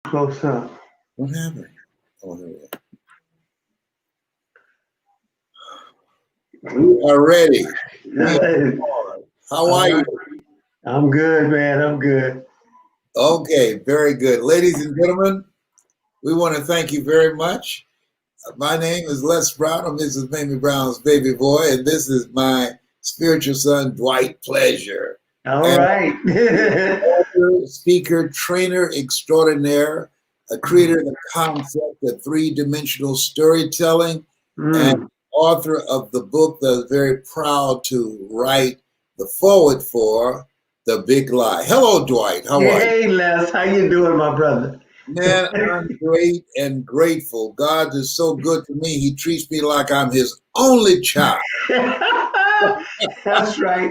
Close up. What happened? Oh, here we are ready. We are on. How All are right. you? I'm good, man. I'm good. Okay, very good. Ladies and gentlemen, we want to thank you very much. My name is Les Brown. I'm Mrs. Mamie Brown's baby boy, and this is my spiritual son, Dwight Pleasure. All And right. author, speaker, trainer extraordinaire, a creator of the concept of three-dimensional storytelling, and Mm. author of the book that I'm very proud to write the forward for, The Big Lie. Hello, Dwight. How are you? Hey, Les. How you doing, my brother? Man, I'm great and grateful. God is so good to me. He treats me like I'm his only child. That's right.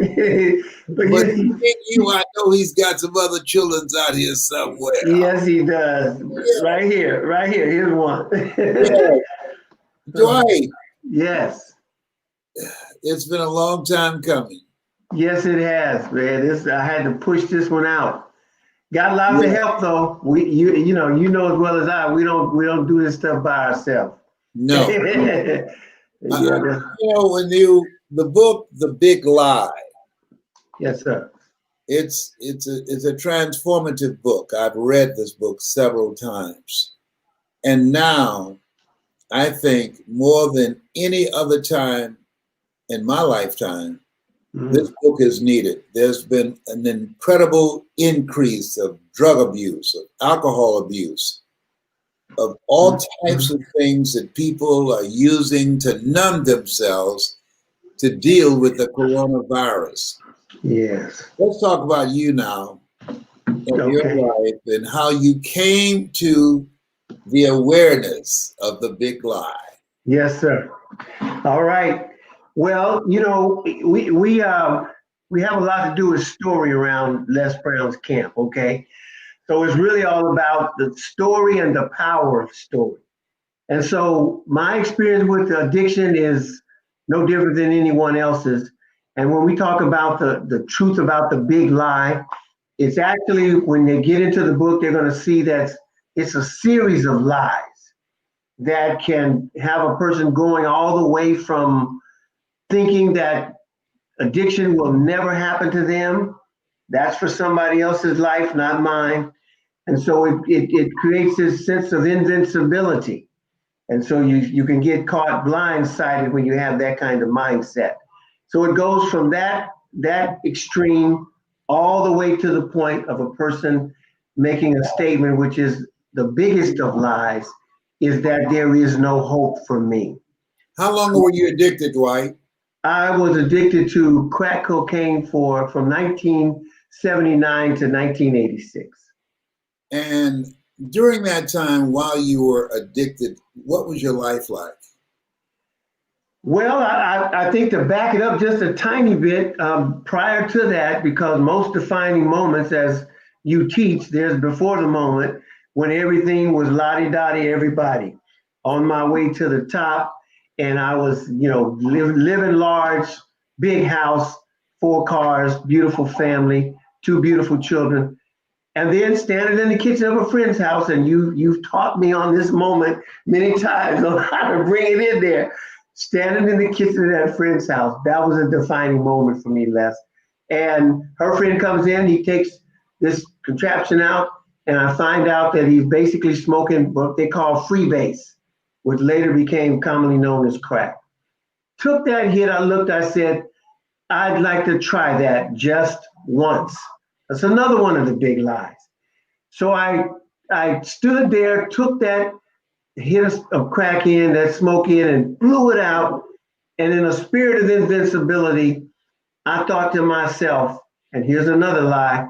But But you, I know he's got some other children's out here somewhere. yes, he does. Yeah, Right here. Right here. Here's one. yeah. Dwight, Yes. it's been a long time coming. Yes, it has, man. I had to push this one out. Got lots of Yeah, help though. You know as well as I. We don't do this stuff by ourselves. no. Yeah. When the book, The Big Lie, Yes, sir. it's a transformative book. I've read this book several times. And now I think more than any other time in my lifetime, this Mm. book is needed. There's been an incredible increase of drug abuse, of alcohol abuse, of all types of things that people are using to numb themselves to deal with the coronavirus. Yes. Let's talk about you now and your Okay. life and how you came to the awareness of the big lie. Yes, sir. All right. Well, we have a lot to do with story around Les Brown's camp. Okay, so it's really all about the story and the power of story. And so my experience with addiction is no different than anyone else's. And when we talk about the truth about the big lie, it's actually when they get into the book, they're going to see that it's a series of lies that can have a person going all the way from thinking that addiction will never happen to them. That's for somebody else's life, not mine. And so it creates this sense of invincibility. And so you can get caught blindsided when you have that kind of mindset. So it goes from that extreme all the way to the point of a person making a statement, which is the biggest of lies, is that there is no hope for me. How long were you addicted, Dwight? I was addicted to crack cocaine for from 1979 to 1986. And during that time, while you were addicted, what was your life like? Well, I think to back it up just a tiny bit, prior to that, because most defining moments, as you teach, there's before the moment when everything was lottie-dottie, everybody on my way to the top. And I was, living large, big house, 4 cars, beautiful family, 2 beautiful children. And then standing in the kitchen of a friend's house, and you've taught me on this moment many times on how to bring it in there. Standing in the kitchen of that friend's house, that was a defining moment for me, Les. And her friend comes in, he takes this contraption out, and I find out that he's basically smoking what they call freebase, which later became commonly known as crack. Took that hit, I looked, I said, I'd like to try that just once. That's another one of the big lies. So I stood there, took that hit of crack in, that smoke in, and blew it out. And in a spirit of invincibility, I thought to myself, and here's another lie,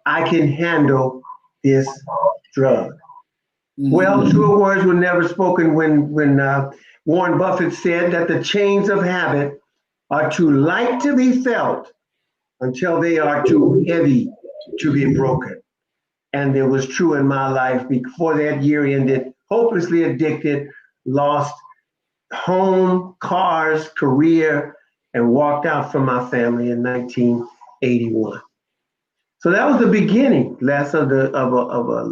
I can handle this drug. Well, Mhm. truer words were never spoken when Warren Buffett said that the chains of habit are too light to be felt until they are too heavy to be broken. And it was true in my life before that year ended, hopelessly addicted, lost home, cars, career, and walked out from my family in 1981. So that was the beginning, Les, of a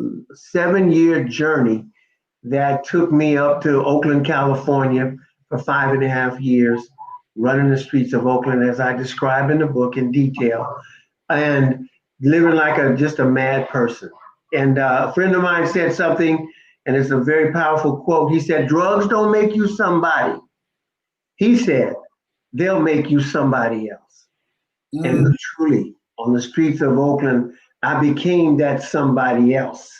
7-year journey that took me up to Oakland, California for 5.5 years, running the streets of Oakland as I describe in the book in detail, and living like just a mad person. And a friend of mine said something, and it's a very powerful quote. He said, drugs don't make you somebody. He said, they'll make you somebody else. And truly, on the streets of Oakland, I became that somebody else.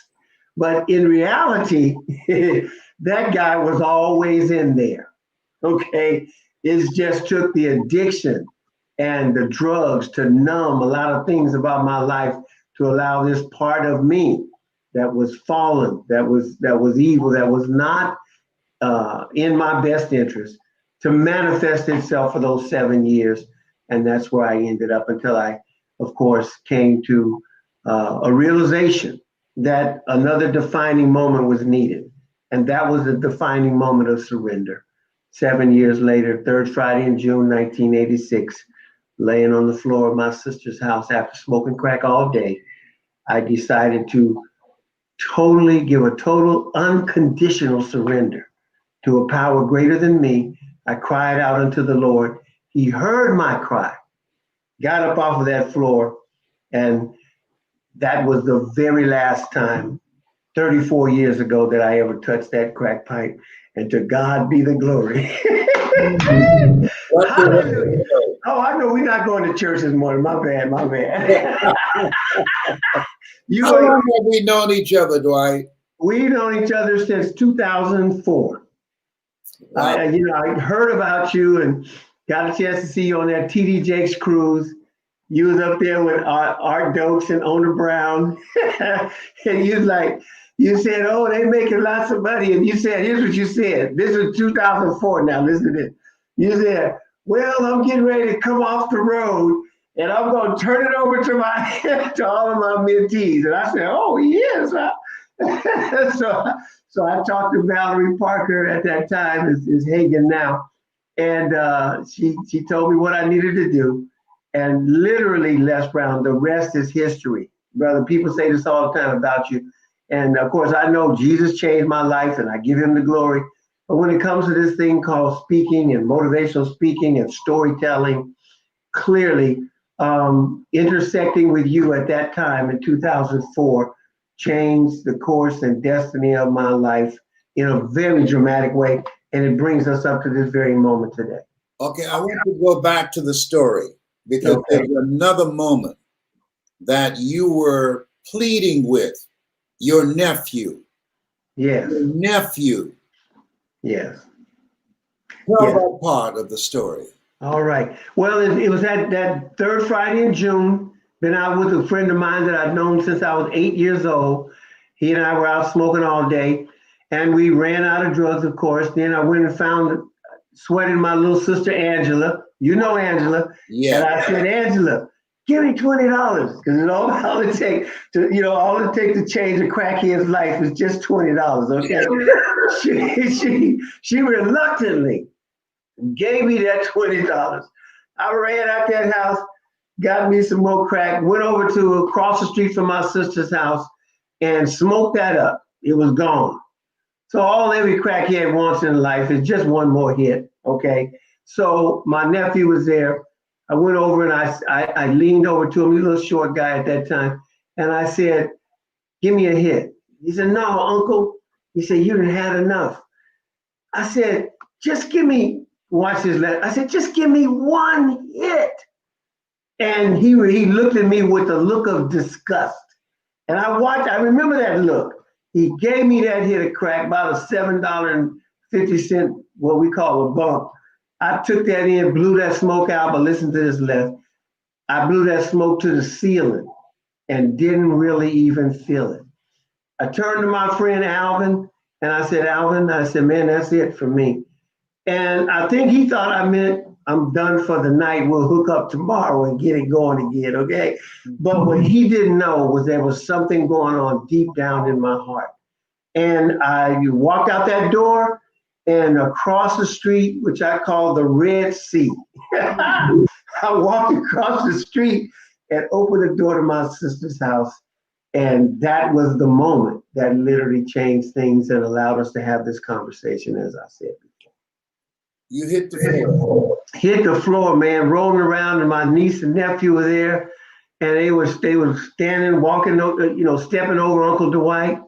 But in reality, that guy was always in there. Okay. It just took the addiction and the drugs to numb a lot of things about my life to allow this part of me that was fallen, that was evil, that was not in my best interest to manifest itself for those 7 years. And that's where I ended up until I, of course, came to a realization that another defining moment was needed. And that was the defining moment of surrender. 7 years later, third Friday in June 1986, laying on the floor of my sister's house after smoking crack all day, I decided to totally give a total unconditional surrender to a power greater than me. I cried out unto the Lord. He heard my cry, got up off of that floor, and that was the very last time, 34 years ago, that I ever touched that crack pipe. And to God be the glory. Hallelujah. Oh, I know we're not going to church this morning. My bad. How long have we known each other, Dwight? We've known each other since 2004. Wow. I heard about you and got a chance to see you on that TD Jakes cruise. You was up there with Art Dokes and Ona Brown. And you said, oh, they making lots of money. And you said, here's what you said. This is 2004 now, listen to this. You said, well, I'm getting ready to come off the road and I'm going to turn it over to all of my mentees. And I said, oh, yes. So I talked to Valerie Parker at that time, is Hagen now. And she told me what I needed to do. And literally, Les Brown, the rest is history. Brother, people say this all the time about you. And of course, I know Jesus changed my life and I give him the glory. But when it comes to this thing called speaking and motivational speaking and storytelling, clearly intersecting with you at that time in 2004 changed the course and destiny of my life in a very dramatic way. And it brings us up to this very moment today. Okay, I want to go back to the story because there's another moment that you were pleading with your nephew. Yes. Your nephew. Yes. Tell that part of the story. All right. Well, it was that third Friday in June. Been out with a friend of mine that I've known since I was 8 years old. He and I were out smoking all day, and we ran out of drugs, of course. Then I went and found, sweated my little sister Angela. You know Angela. Yeah. And I said, Angela, give me $20 because all it takes to change a crackhead's life is just $20. Okay. She reluctantly gave me that $20. I ran out that house, got me some more crack, went over to across the street from my sister's house and smoked that up. It was gone. So all every crackhead wants in life is just one more hit. Okay. So my nephew was there. I went over and I leaned over to him, he was a little short guy at that time. And I said, give me a hit. He said, no, uncle. He said, you done had enough. I said, just give me, watch this letter. I said, just give me one hit. And he looked at me with a look of disgust. And I remember that look. He gave me that hit of crack, about a $7.50, what we call a bump. I took that in, blew that smoke out, but listen to this, Les. I blew that smoke to the ceiling and didn't really even feel it. I turned to my friend Alvin and I said, Alvin, man, that's it for me. And I think he thought I meant I'm done for the night. We'll hook up tomorrow and get it going again, okay? But what he didn't know was there was something going on deep down in my heart. And I walked out that door and across the street, which I call the Red Sea. I walked across the street and opened the door to my sister's house. And that was the moment that literally changed things and allowed us to have this conversation, as I said before. You hit the floor. Hit the floor, man, rolling around, and my niece and nephew were there, and they were standing, walking, stepping over Uncle Dwight.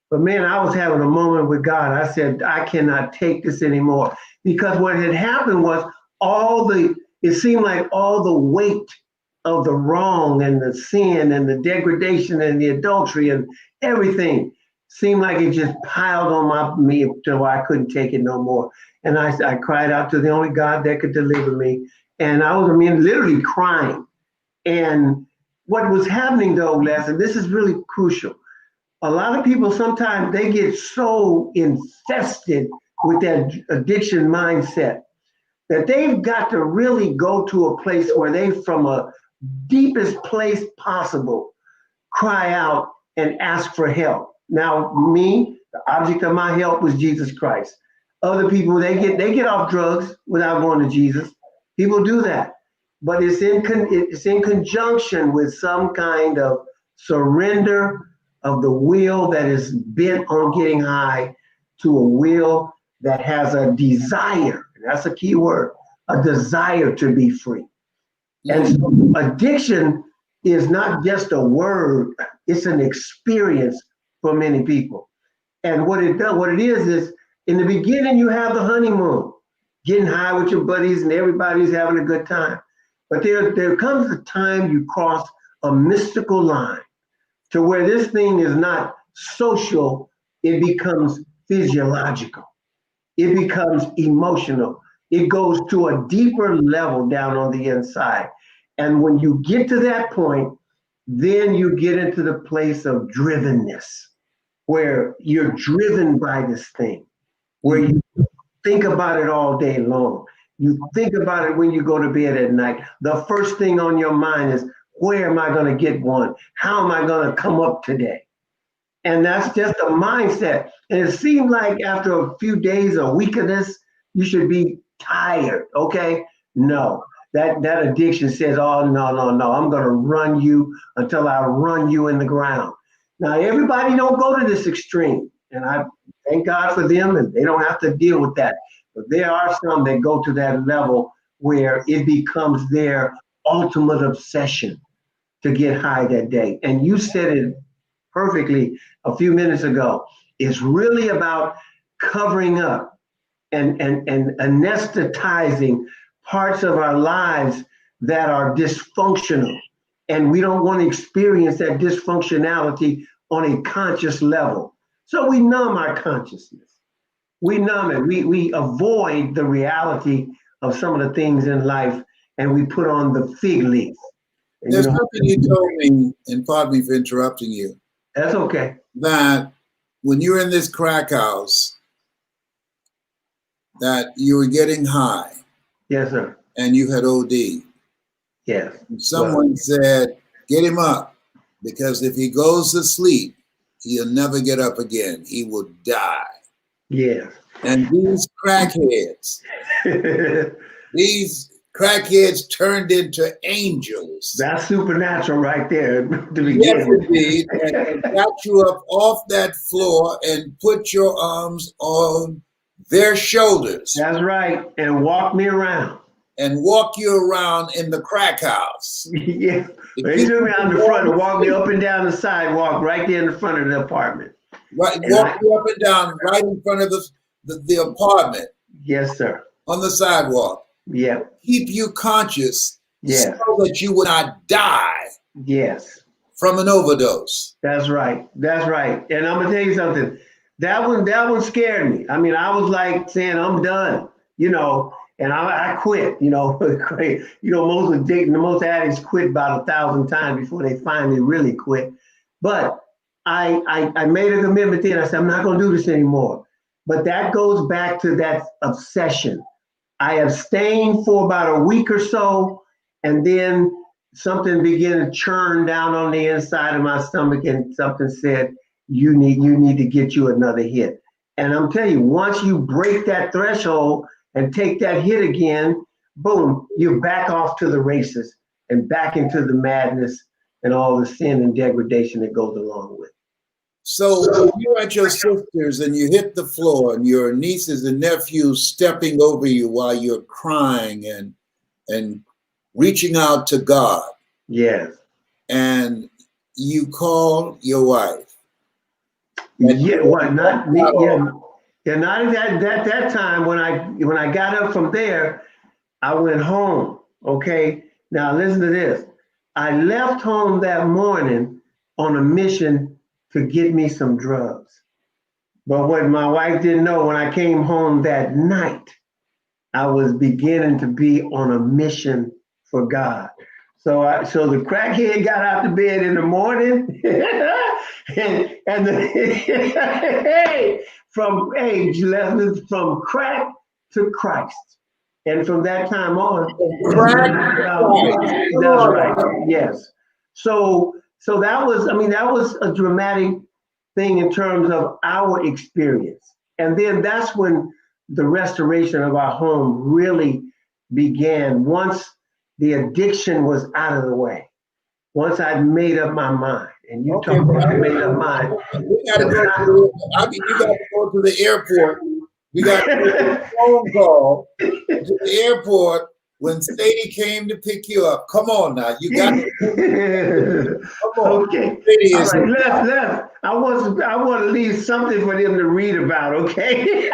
But man, I was having a moment with God. I said, I cannot take this anymore. Because what had happened was it seemed like all the weight of the wrong and the sin and the degradation and the adultery and everything seemed like it just piled on me until I couldn't take it no more. And I cried out to the only God that could deliver me. And I was, literally crying. And what was happening though, Les, and this is really crucial, a lot of people sometimes they get so infested with that addiction mindset that they've got to really go to a place where they, from a deepest place possible, cry out and ask for help. Now, me, the object of my help was Jesus Christ. Other people, they get off drugs without going to Jesus. People do that, but it's in conjunction with some kind of surrender of the will that is bent on getting high to a will that has a desire, and that's a key word, a desire to be free. And so addiction is not just a word, it's an experience for many people. And what it is in the beginning, you have the honeymoon, getting high with your buddies and everybody's having a good time. But there comes a time you cross a mystical line to where this thing is not social, it becomes physiological. It becomes emotional. It goes to a deeper level down on the inside. And when you get to that point, then you get into the place of drivenness, where you're driven by this thing, where you think about it all day long. You think about it when you go to bed at night. The first thing on your mind is, where am I going to get one? How am I going to come up today? And that's just a mindset. And it seemed like after a few days, a week of this, you should be tired, okay? No, that addiction says, oh, no, I'm going to run you until I run you in the ground. Now, everybody don't go to this extreme, and I thank God for them, and they don't have to deal with that. But there are some that go to that level where it becomes their ultimate obsession to get high that day. And you said it perfectly a few minutes ago. It's really about covering up and anesthetizing parts of our lives that are dysfunctional. And we don't want to experience that dysfunctionality on a conscious level. So we numb our consciousness. We numb it. We avoid the reality of some of the things in life, and we put on the fig leaf. There's something you told me, and pardon me for interrupting you. That's okay. That when you were in this crack house, that you were getting high. Yes, sir. And you had OD. Yes. And someone said, get him up, because if he goes to sleep, he'll never get up again. He will die. Yes. And these crackheads, turned into angels. That's supernatural right there. Yes, indeed. And got you up off that floor and put your arms on their shoulders. That's right. And walk me around. And walk you around in the crack house. Yeah. They took me out in the front and walked me up and down the sidewalk right there in the front of the apartment. Right, walk you up and down right in front of the apartment. Yes, sir. On the sidewalk. Yeah. Keep you conscious. Yeah. So that you would not die. Yes. From an overdose. That's right. That's right. And I'm gonna tell you something. That one scared me. I mean, I was like saying, I'm done, and I quit, most addicts quit about 1,000 times before they finally really quit. But I made a commitment then. I said, I'm not going to do this anymore. But that goes back to that obsession. I abstained for about a week or so, and then something began to churn down on the inside of my stomach, and something said, you need to get you another hit. And I'm telling you, once you break that threshold and take that hit again, boom, you're back off to the races. and back into the madness and all the sin and degradation that goes along with it. So you're at your sister's and you hit the floor and your nieces and nephews stepping over you while you're crying and reaching out to God. Yes. And you call your wife. Yeah, what? Not me. Yeah, not at that time. When I got up from there, I went home. Okay. Now listen to this. I left home that morning on a mission to get me some drugs. But what my wife didn't know, when I came home that night, I was beginning to be on a mission for God. So the crackhead got out of bed in the morning, and hey, from crack to Christ, and from that time on, that's right. Yes. So that was a dramatic thing in terms of our experience, and then that's when the restoration of our home really began. Once the addiction was out of the way, once I'd made up my mind, and you talk about made up mind. You got to go to the airport. We got a phone call to the airport when Sadie came to pick you up. Come on now, you got to come on. Okay. All right, left. I want to leave something for them to read about. Okay.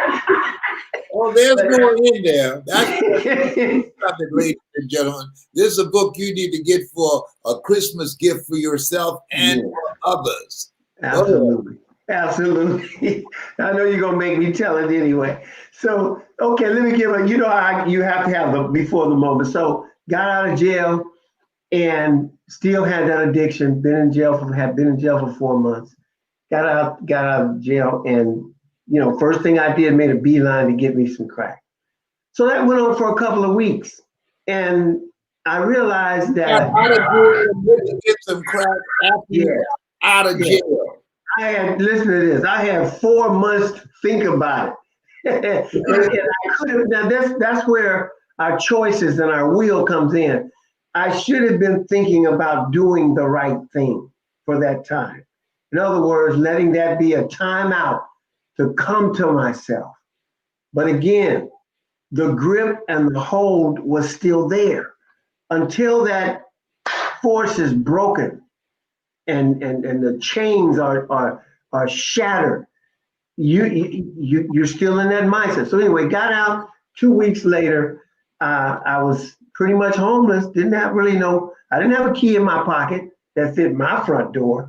Oh, there's more in there. That's something, ladies and gentlemen. This is a book you need to get for a Christmas gift for yourself and for others. Absolutely. Absolutely. I know you're going to make me tell it anyway. So, okay, let me give you know, you have to have the before the moment. So, got out of jail and still had that addiction. Had been in jail for 4 months. Got out of jail, and first thing I did, made a beeline to get me some crack. So that went on for a couple of weeks, and I realized that get some crack after out of jail. Listen to this. I had 4 months to think about it. and I could have. Now that's where our choices and our will comes in. I should have been thinking about doing the right thing for that time. In other words, letting that be a timeout to come to myself. But again, the grip and the hold was still there until that force is broken and the chains are shattered. You're still in that mindset. So anyway, got out 2 weeks later. I was pretty much homeless. I didn't have a key in my pocket that fit my front door.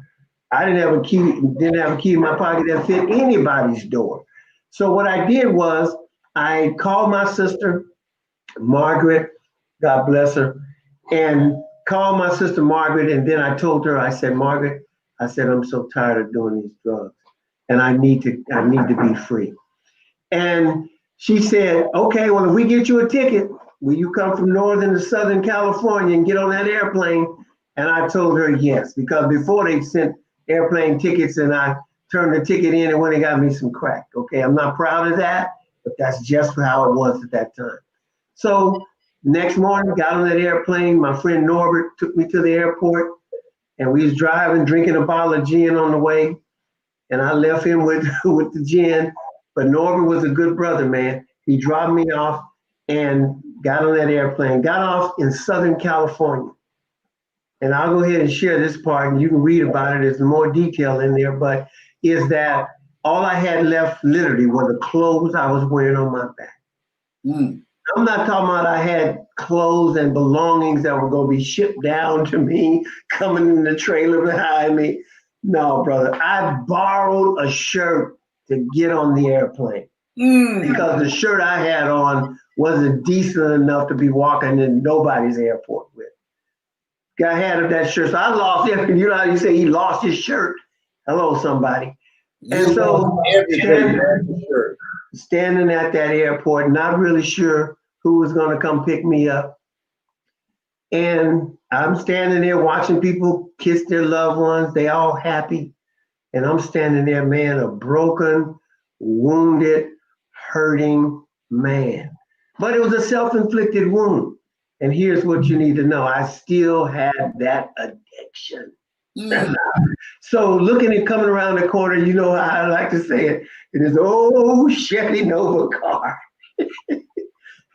I didn't have a key in my pocket that fit anybody's door. So what I did was I called my sister, Margaret, God bless her, and called my sister Margaret, and then I told her, I said, Margaret, I'm so tired of doing these drugs, and I need to be free. And she said, okay, well, if we get you a ticket, will you come from Northern to Southern California and get on that airplane? And I told her yes, because before they sent airplane tickets and I turned the ticket in and went and got me some crack. Okay, I'm not proud of that, but that's just how it was at that time. So next morning, got on that airplane. My friend Norbert took me to the airport, and we was driving, drinking a bottle of gin on the way. And I left him with the gin. But Norbert was a good brother, man. He dropped me off and got on that airplane, got off in Southern California. And I'll go ahead and share this part, and you can read about it. There's more detail in there, but is that all I had left literally were the clothes I was wearing on my back. I'm not talking about I had clothes and belongings that were going to be shipped down to me, coming in the trailer behind me. No, brother, I borrowed a shirt to get on the airplane because the shirt I had on wasn't decent enough to be walking in nobody's airport with. Guy had that shirt, so I lost it. You know how you say he lost his shirt? Hello, somebody. And so standing at that airport, not really sure who was going to come pick me up. And I'm standing there watching people kiss their loved ones. They all happy. And I'm standing there, man, a broken, wounded, hurting man. But it was a self-inflicted wound. And here's what you need to know. I still had that addiction. Mm. So looking at coming around the corner, you know how I like to say it. It is old Chevy Nova car.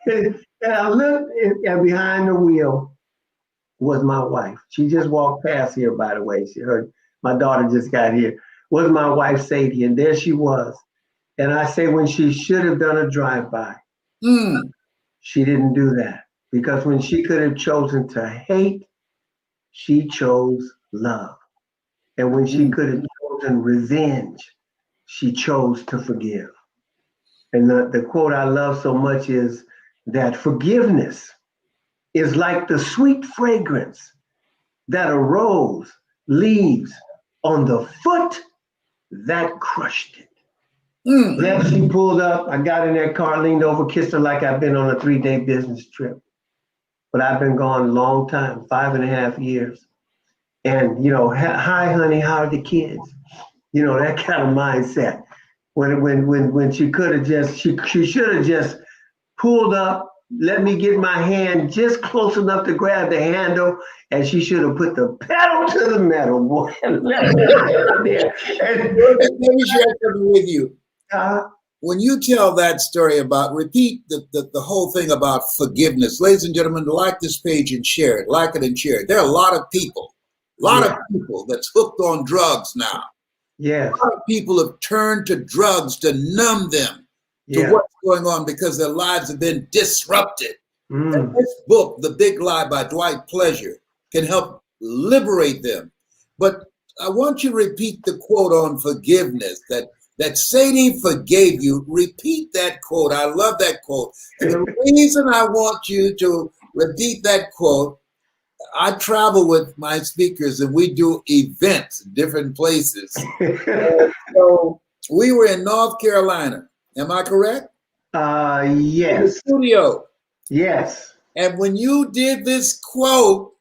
And I looked and behind the wheel was my wife. She just walked past here, by the way. She heard my daughter just got here. Was my wife Sadie, and there she was. And I say when she should have done a drive-by, Mm. she didn't do that. Because when she could have chosen to hate, she chose love. And when she Mm. could have chosen revenge, she chose to forgive. And the quote I love so much is that forgiveness is like the sweet fragrance that a rose leaves on the foot that crushed it. Mm. Then she pulled up. I got in that car, leaned over, kissed her like I've been on a 3-day business trip. But I've been gone a long time, 5.5 years. And, hi, honey, how are the kids? That kind of mindset. When she could have just, she should have just pulled up, let me get my hand just close enough to grab the handle, and she should have put the pedal to the metal, boy, and let me out there. Let me share something with you. Uh, When you tell that story repeat the whole thing about forgiveness. Ladies and gentlemen, like this page and share it, like it and share it. There are a lot of people that's hooked on drugs now. yes, A lot of people have turned to drugs to numb them to yeah. what's going on because their lives have been disrupted. And Mm. this book, The Big Lie by Dwight Pleasure, can help liberate them. But I want you to repeat the quote on forgiveness that Sadie forgave you. Repeat that quote. I love that quote. And the reason I want you to repeat that quote, I travel with my speakers and we do events in different places. So we were in North Carolina. Am I correct? In the Yes, studio. yes. And when you did this quote,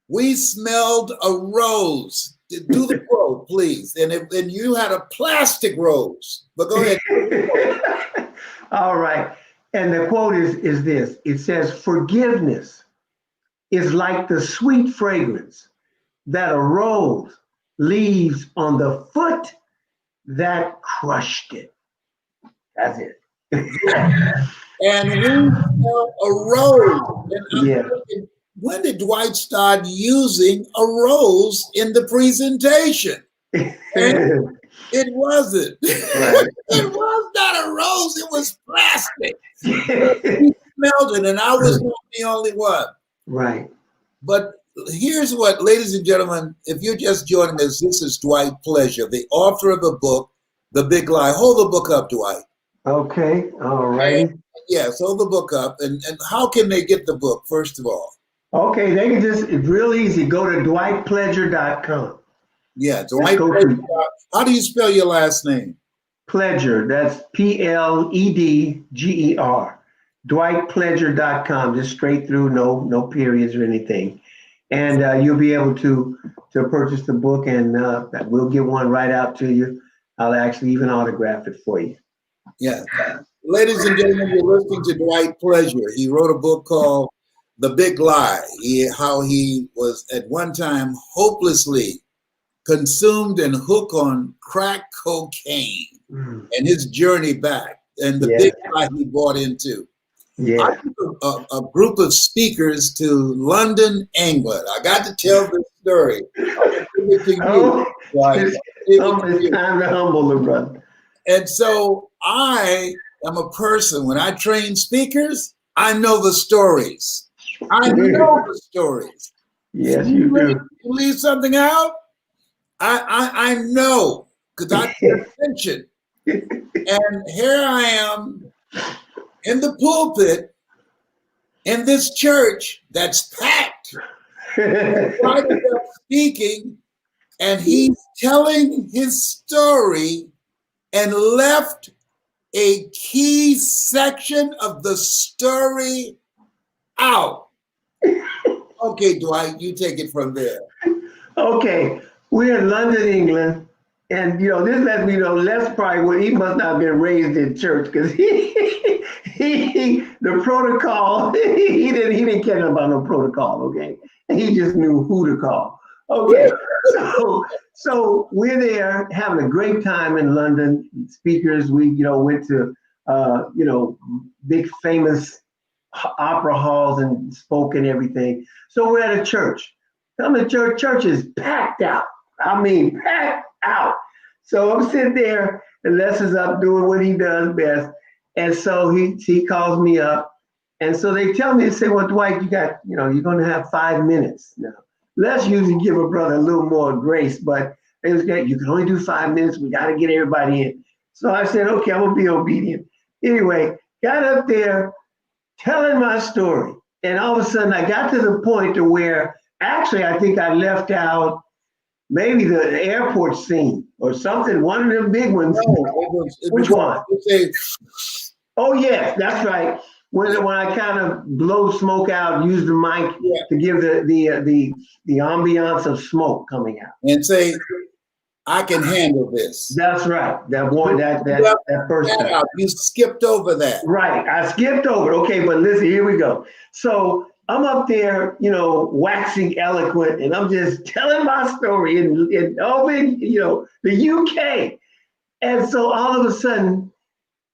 we smelled a rose. Do the quote, please. And you had a plastic rose. But go ahead. All right. And the quote is this. It says, forgiveness is like the sweet fragrance that a rose leaves on the foot that crushed it. That's it. And we smelled a rose. And I'm Yeah. thinking, when did Dwight start using a rose in the presentation? And it wasn't. Right. It was not a rose, it was plastic. He smelled it, and I was not the only one. Right. But here's what, ladies and gentlemen, if you're just joining us, this is Dwight Pleasure, the author of the book, The Big Lie. Hold the book up, Dwight. Okay. All righty. Yes, hold the book up. And how can they get the book, first of all? Okay. They can just, it's real easy. Go to dwightpledger.com. Yeah, Dwight Pleasure. How do you spell your last name? Pledger. That's Pledger. dwightpledger.com. Just straight through, no periods or anything. And you'll be able to purchase the book, and we'll get one right out to you. I'll actually even autograph it for you. Yeah. Ladies and gentlemen, you're listening to Dwight Pleasure. He wrote a book called The Big Lie. How he was at one time hopelessly consumed and hooked on crack cocaine and his journey back and the big lie he bought into. Yeah. I took a group of speakers to London, England. I got to tell this story. It's time to humble the brother. And so I am a person, when I train speakers, I know the stories. I know the stories. Yes, you do. You leave something out, I know, because I pay attention. And here I am in the pulpit in this church that's packed. Right up speaking, and he's telling his story and left a key section of the story out. Okay, Dwight, you take it from there. Okay, we're in London, England, and this lets me know Les probably he must not have been raised in church because the protocol, he didn't care about no protocol, okay? He just knew who to call. Okay, so we're there having a great time in London. Speakers, we went to big famous opera halls and spoke and everything. So we're at a church. Come to church, church is packed out. I mean, packed out. So I'm sitting there, and Les is up doing what he does best. And so he calls me up. And so they tell me, they say, well, Dwight, you're going to have 5 minutes now. Let's usually give a brother a little more grace, but it was great. You can only do 5 minutes. We got to get everybody in. So I said, okay, I'm going to be obedient. Anyway, got up there telling my story. And all of a sudden I got to the point to where actually I think I left out maybe the airport scene or something, one of them big ones. No, Which one? Oh, yes, that's right. When I kind of blow smoke out, use the mic to give the ambiance of smoke coming out. And say, I can handle this. That's right. That first time. You skipped over that. Right. I skipped over it. Okay, but listen, here we go. So I'm up there, waxing eloquent, and I'm just telling my story in the UK. And so all of a sudden,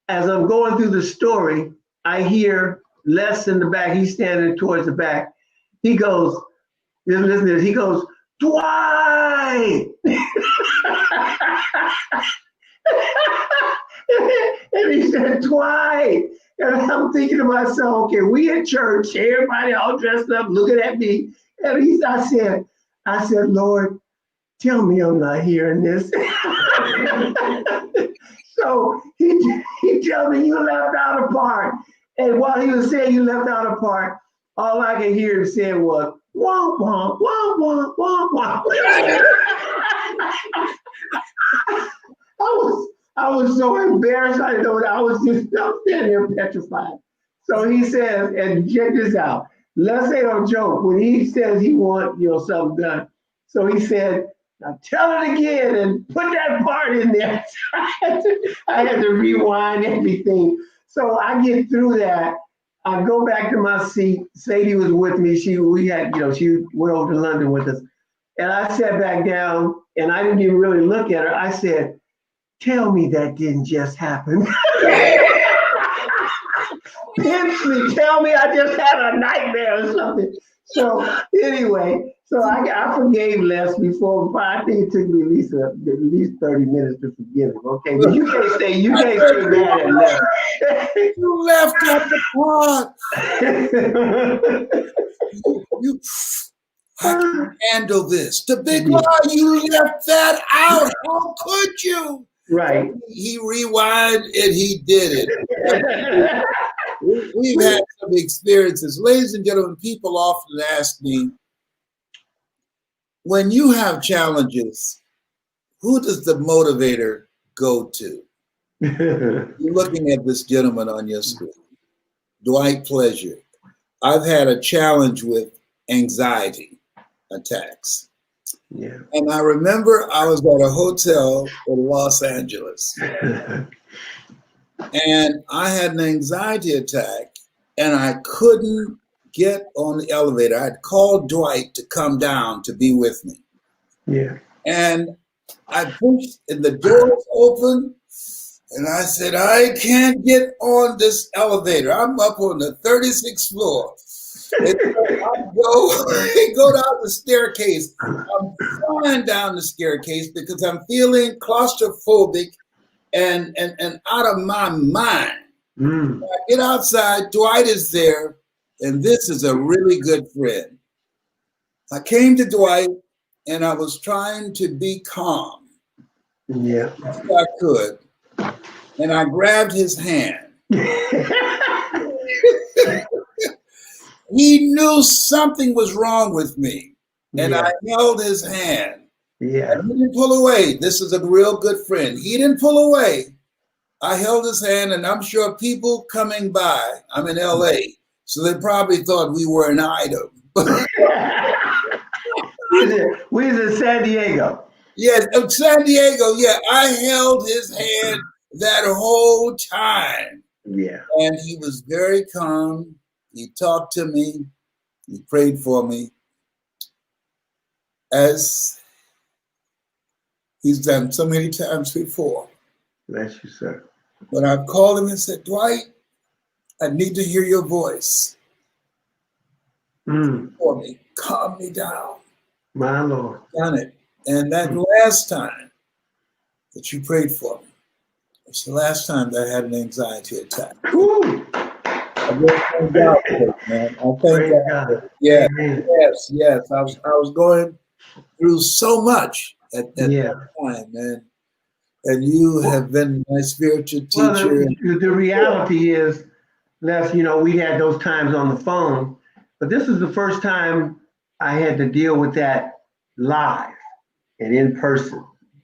as I'm going through the story, I hear Les in the back. He's standing towards the back. He goes, listen to this. He goes, Dwight! And he said, Dwight! And I'm thinking to myself, okay, we at church, everybody all dressed up, looking at me. And I said, Lord, tell me I'm not hearing this. So he told me you left out a part. And while he was saying you left out a part, all I could hear him say was, wah, wah, wah, wah, wah, wah. I was so embarrassed. I was standing there petrified. So he says, and check this out. Let's say no joke. When he says he wants something done, so he said, now tell it again and put that part in there. I had to rewind everything. So I get through that. I go back to my seat. Sadie was with me. She went over to London with us. And I sat back down and I didn't even really look at her. I said, tell me that didn't just happen. Pinch me, tell me I just had a nightmare or something. So anyway, I forgave Les before, but I think it took me at least 30 minutes to forgive him. Okay, but you can't stay mad at Les. You left out the part. you I can handle this. The big lie, you left that out. How could you? Right. He rewind and he did it. We've had some experiences. Ladies and gentlemen, people often ask me, when you have challenges, who does the motivator go to? You're looking at this gentleman on your screen, Dwight Pleasure. I've had a challenge with anxiety attacks. Yeah. And I remember I was at a hotel in Los Angeles. And I had an anxiety attack and I couldn't get on the elevator. I'd called Dwight to come down to be with me. Yeah. And I pushed and the doors open and I said, I can't get on this elevator. I'm up on the 36th floor. And I go down the staircase. I'm flying down the staircase because I'm feeling claustrophobic and out of my mind. When I get outside, Dwight is there, and this is a really good friend. I came to Dwight, and I was trying to be calm. Yeah. As I could, and I grabbed his hand. He knew something was wrong with me, and I held his hand. Yeah. And he didn't pull away. This is a real good friend. He didn't pull away. I held his hand, and I'm sure people coming by, I'm in LA, so they probably thought we were an item. We was in San Diego. Yes, San Diego, yeah. I held his hand that whole time. Yeah. And he was very calm. He talked to me. He prayed for me, as he's done so many times before. Bless you, sir. But I called him and said, Dwight, I need to hear your voice for me. Calm me down. My Lord. Done it. And that last time that you prayed for me, it's the last time that I had an anxiety attack. Woo. I just thank God for it, man. I thank Praise God. God. Yeah, Amen. yes. I was going through so much at that time, man. And you have been my spiritual Well, teacher. the reality is, Les, you know, we had those times on the phone, but this is the first time I had to deal with that live and in person.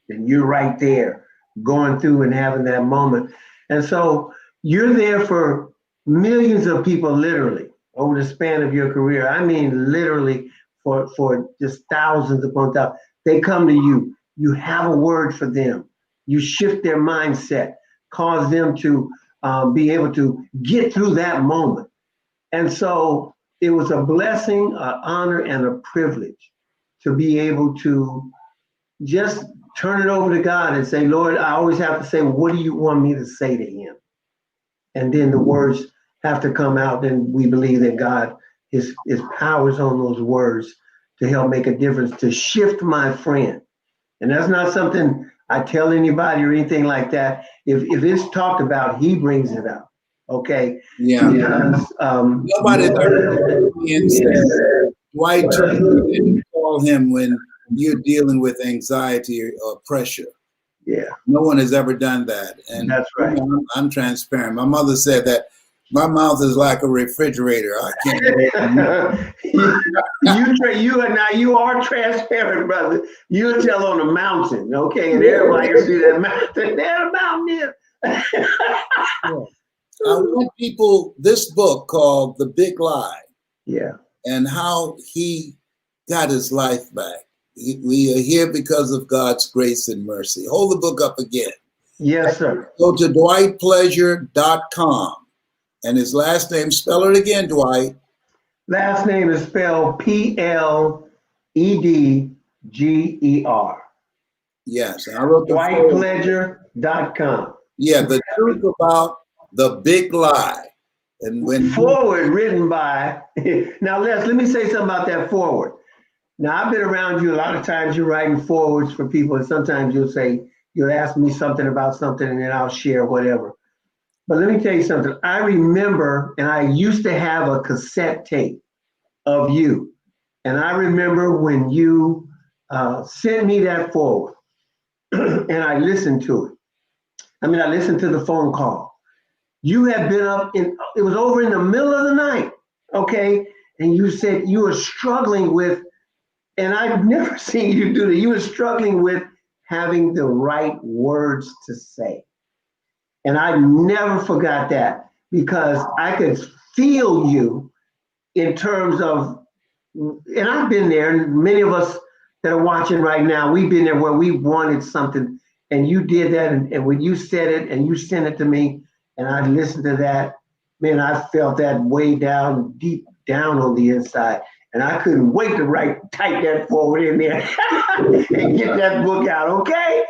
And you're right there going through and having that moment. And so you're there for millions of people, literally, over the span of your career. I mean, literally for just thousands upon thousands. They come to you. You have a word for them. You shift their mindset, cause them to be able to get through that moment. And so it was a blessing, an honor, and a privilege to be able to just turn it over to God and say, Lord, I always have to say, what do you want me to say to him? And then the words have to come out. And we believe that God, his powers on those words to help make a difference, to shift my friend. And that's not something I tell anybody or anything like that. If it's talked about, he brings it up. Okay. Yeah. Because Nobody's ever said, Dwight, you call him when you're dealing with anxiety or pressure. Yeah. No one has ever done that. And that's right. You know, I'm transparent. My mother said that my mouth is like a refrigerator. I can't. You are transparent, brother. You tell on a mountain, okay, and everybody can see that mountain. There, the mountain is. I want people this book called The Big Lie. Yeah. And how he got his life back. We are here because of God's grace and mercy. Hold the book up again. Yes, sir. Go to dwightpleasure.com. And his last name, spell it again, Dwight. Last name is spelled Pledger. Yes, I wrote the dwightpleasure.com. Yeah, the truth about the big lie. And when forward written by, now let me say something about that forward. Now I've been around you a lot of times. You're writing forwards for people, and sometimes you'll ask me something about something, and then I'll share whatever. But let me tell you something. I remember, and I used to have a cassette tape of you, and I remember when you sent me that forward, and I listened to it. I listened to the phone call. You had been up it was over in the middle of the night, okay? And you said you were struggling with, and I've never seen you do that. You were struggling with having the right words to say. And I never forgot that because I could feel you in terms of, and I've been there, and many of us that are watching right now, we've been there where we wanted something, and you did that, and when you said it and you sent it to me, and I listened to that, man, I felt that way down, deep down on the inside. And I couldn't wait to type that forward in there and get that book out, okay?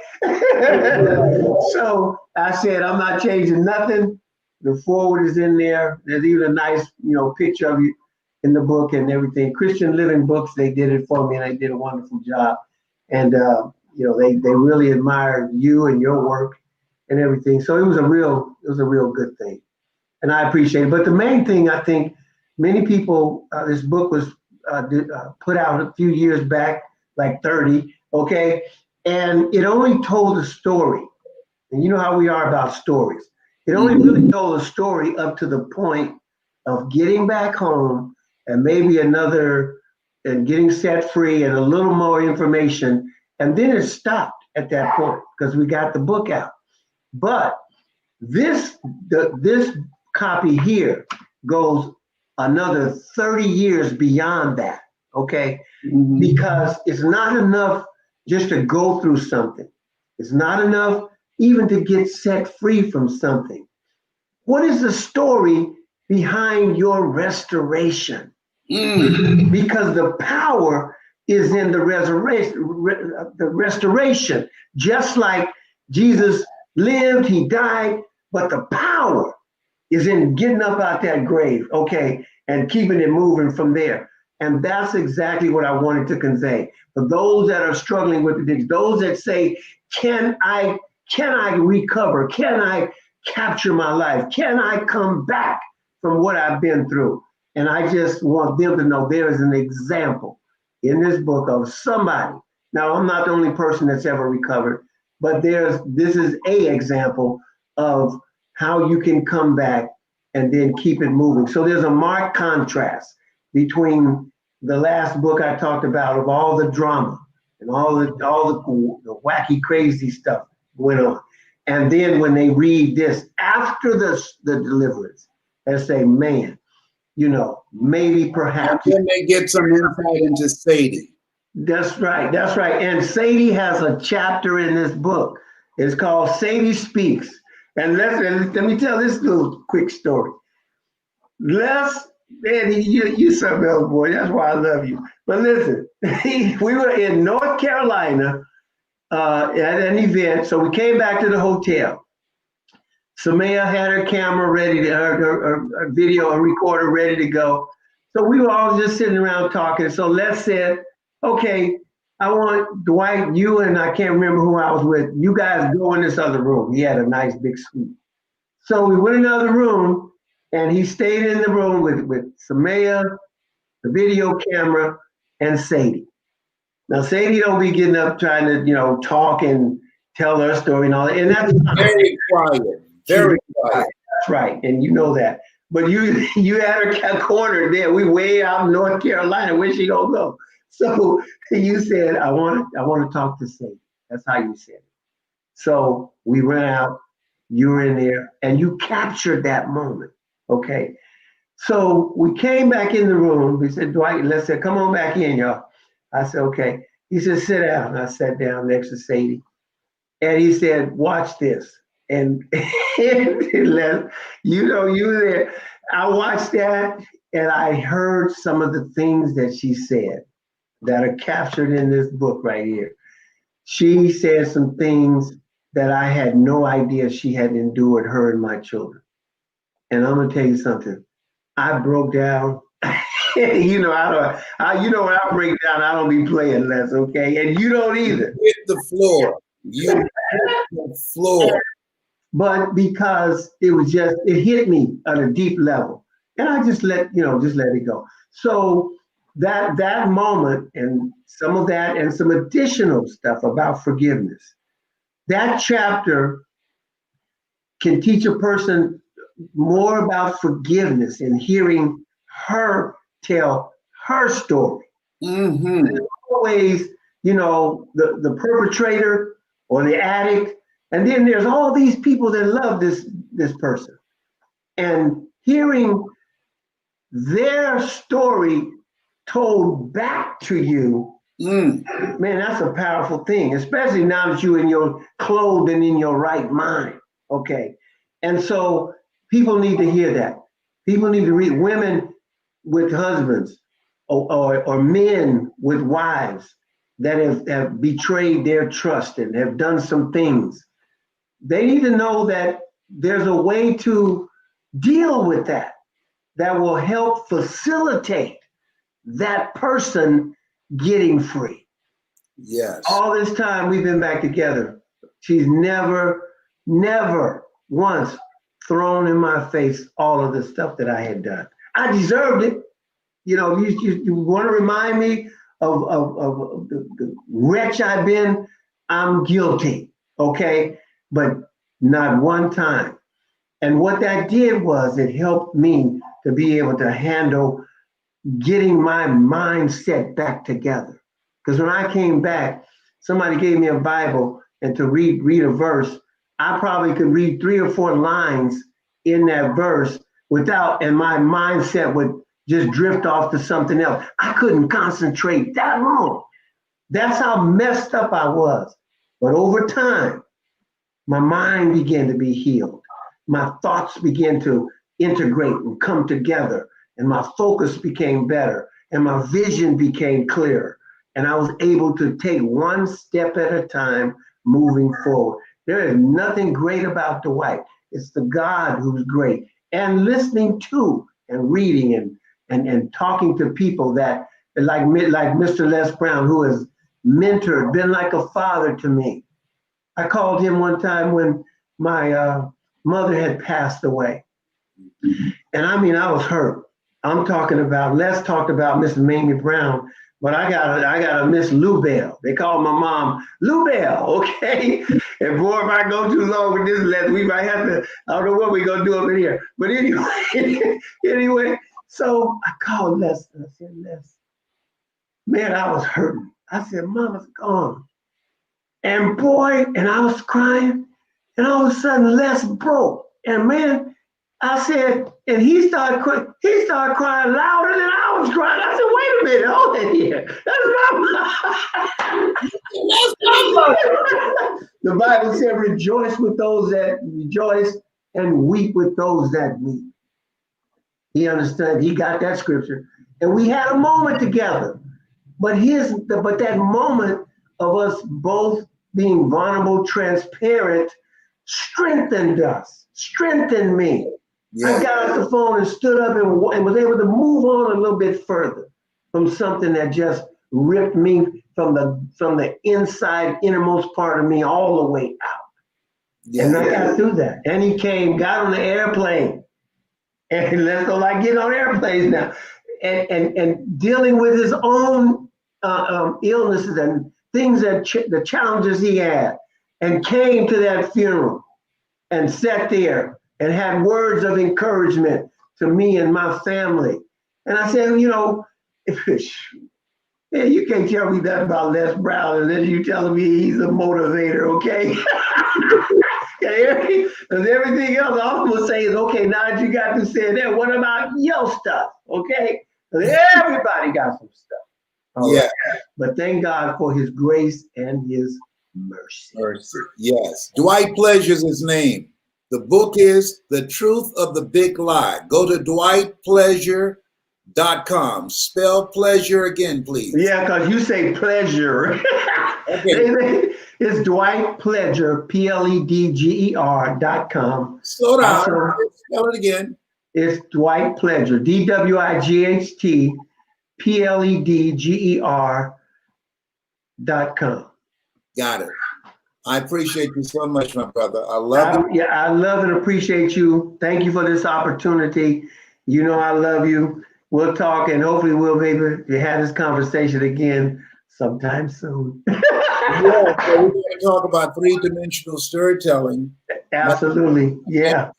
So I said, I'm not changing nothing. The forward is in there. There's even a nice, picture of you in the book and everything. Christian Living Books, they did it for me, and they did a wonderful job. And, they really admired you and your work and everything. So it was a real good thing. And I appreciate it. But the main thing, I think many people, this book was put out a few years back, like 30, okay? And it only told a story. And you know how we are about stories. It only really told a story up to the point of getting back home and maybe and getting set free and a little more information. And then it stopped at that point because we got the book out. But this copy here goes another 30 years beyond that, okay? Because it's not enough just to go through something. It's not enough even to get set free from something. What is the story behind your restoration? Because the power is in the restoration. Just like Jesus lived, he died, but the power is in getting up out that grave, okay, and keeping it moving from there. And that's exactly what I wanted to convey. For those that are struggling with addiction, those that say, can I recover? Can I capture my life? Can I come back from what I've been through? And I just want them to know there is an example in this book of somebody. Now, I'm not the only person that's ever recovered, but this is a example of how you can come back and then keep it moving. So there's a marked contrast between the last book I talked about of all the drama and all the wacky, crazy stuff went on. And then when they read this after the deliverance, they say, man, maybe perhaps. Then they get some insight into Sadie. That's right. That's right. And Sadie has a chapter in this book. It's called Sadie Speaks. And let me tell this little quick story. Man, you something else, boy. That's why I love you. But listen, we were in North Carolina at an event. So we came back to the hotel. Samaya had her camera ready, her video, a recorder ready to go. So we were all just sitting around talking. So Les said, okay, I want Dwight, you and I can't remember who I was with. You guys go in this other room. He had a nice big suite. So we went in another room and he stayed in the room with Samaya, the video camera, and Sadie. Now, Sadie don't be getting up trying to, talk and tell her story and all that. And that's very quiet. Very quiet. That's right. And you know that. But you had her cornered there. We way out in North Carolina. Where's she gonna go? So you said, I want to talk to Sadie. That's how you said it. So we ran out, you were in there, and you captured that moment. Okay. So we came back in the room. We said, Dwight, let's say, come on back in, y'all. I said, okay. He said, sit down. I sat down next to Sadie. And he said, watch this. And you were there. I watched that and I heard some of the things that she said that are captured in this book right here. She said some things that I had no idea she had endured, her and my children. And I'm gonna tell you something. I broke down. When I break down, I don't be playing less, okay? And you don't either. You hit the floor. You hit the floor. But because it hit me at a deep level. And I just let it go. So that moment and some of that and some additional stuff about forgiveness, that chapter can teach a person more about forgiveness and hearing her tell her story. Mm-hmm. There's always, the perpetrator or the addict, and then there's all these people that love this person. And hearing their story told back to you, man, that's a powerful thing, especially now that you're in your clothed and in your right mind. Okay. And so people need to hear that. People need to read, women with husbands or men with wives that have betrayed their trust and have done some things. They need to know that there's a way to deal with that will help facilitate that person getting free. Yes. All this time we've been back together, she's never once thrown in my face all of the stuff that I had done. I deserved it. You want to remind me of the wretch I've been? I'm guilty, okay? But not one time. And what that did was it helped me to be able to handle getting my mindset back together. Because when I came back, somebody gave me a Bible and to read a verse, I probably could read 3 or 4 lines in that verse and my mindset would just drift off to something else. I couldn't concentrate that long. That's how messed up I was. But over time, my mind began to be healed. my thoughts began to integrate and come together, and my focus became better, and my vision became clearer. And I was able to take one step at a time moving forward. There is nothing great about Dwight. It's the God who's great. And listening to and reading and talking to people that like Mr. Les Brown, who has mentored, been like a father to me. I called him one time when my mother had passed away. And I mean, I was hurt. I'm talking about, Les talked about Miss Mamie Brown, but I got a Miss Lou Bell. They call my mom Lou Bell, okay? And boy, if I go too long with this, Les, we might have to, I don't know what we're gonna do up in here. But anyway, so I called Les and I said, Les, man, I was hurting. I said, Mama's gone. And boy, and I was crying, and all of a sudden Les broke. And man, I said, and he started crying louder than I was crying. I said, wait a minute, hold it here. That's my The Bible said, rejoice with those that rejoice and weep with those that weep. He understood, he got that scripture. And we had a moment together. But that moment of us both being vulnerable, transparent, strengthened us, strengthened me. Yeah. I got off the phone and stood up and was able to move on a little bit further from something that just ripped me from the inside, innermost part of me all the way out. Yeah. And I got through that. And he came, got on the airplane. And let's go like get on airplanes now. And dealing with his own illnesses and things the challenges he had, and came to that funeral and sat there and had words of encouragement to me and my family. And I said, you know, man, you can't tell me that about Les Brown, and then you telling me he's a motivator, okay? Because everything else I'm gonna say is, okay, now that you got to say that, what about your stuff, okay? Everybody got some stuff. Yeah. Right? But thank God for his grace and his mercy. Mercy, yes. Dwight Pleasure's his name. The book is The Truth of the Big Lie. Go to dwightpleasure.com. Spell pleasure again, please. Yeah, because you say pleasure. Okay. It's Dwight Pleasure, PLEDGER.com. Slow down. Also, spell it again. It's Dwight Pleasure, DWIGHT, PLEDGER.com. Got it. I appreciate you so much, my brother. I love you. Yeah, I love and appreciate you. Thank you for this opportunity. You know I love you. We'll talk, and hopefully we'll be able to have this conversation again sometime soon. Yeah, so we're going to talk about three-dimensional storytelling. Absolutely, yeah.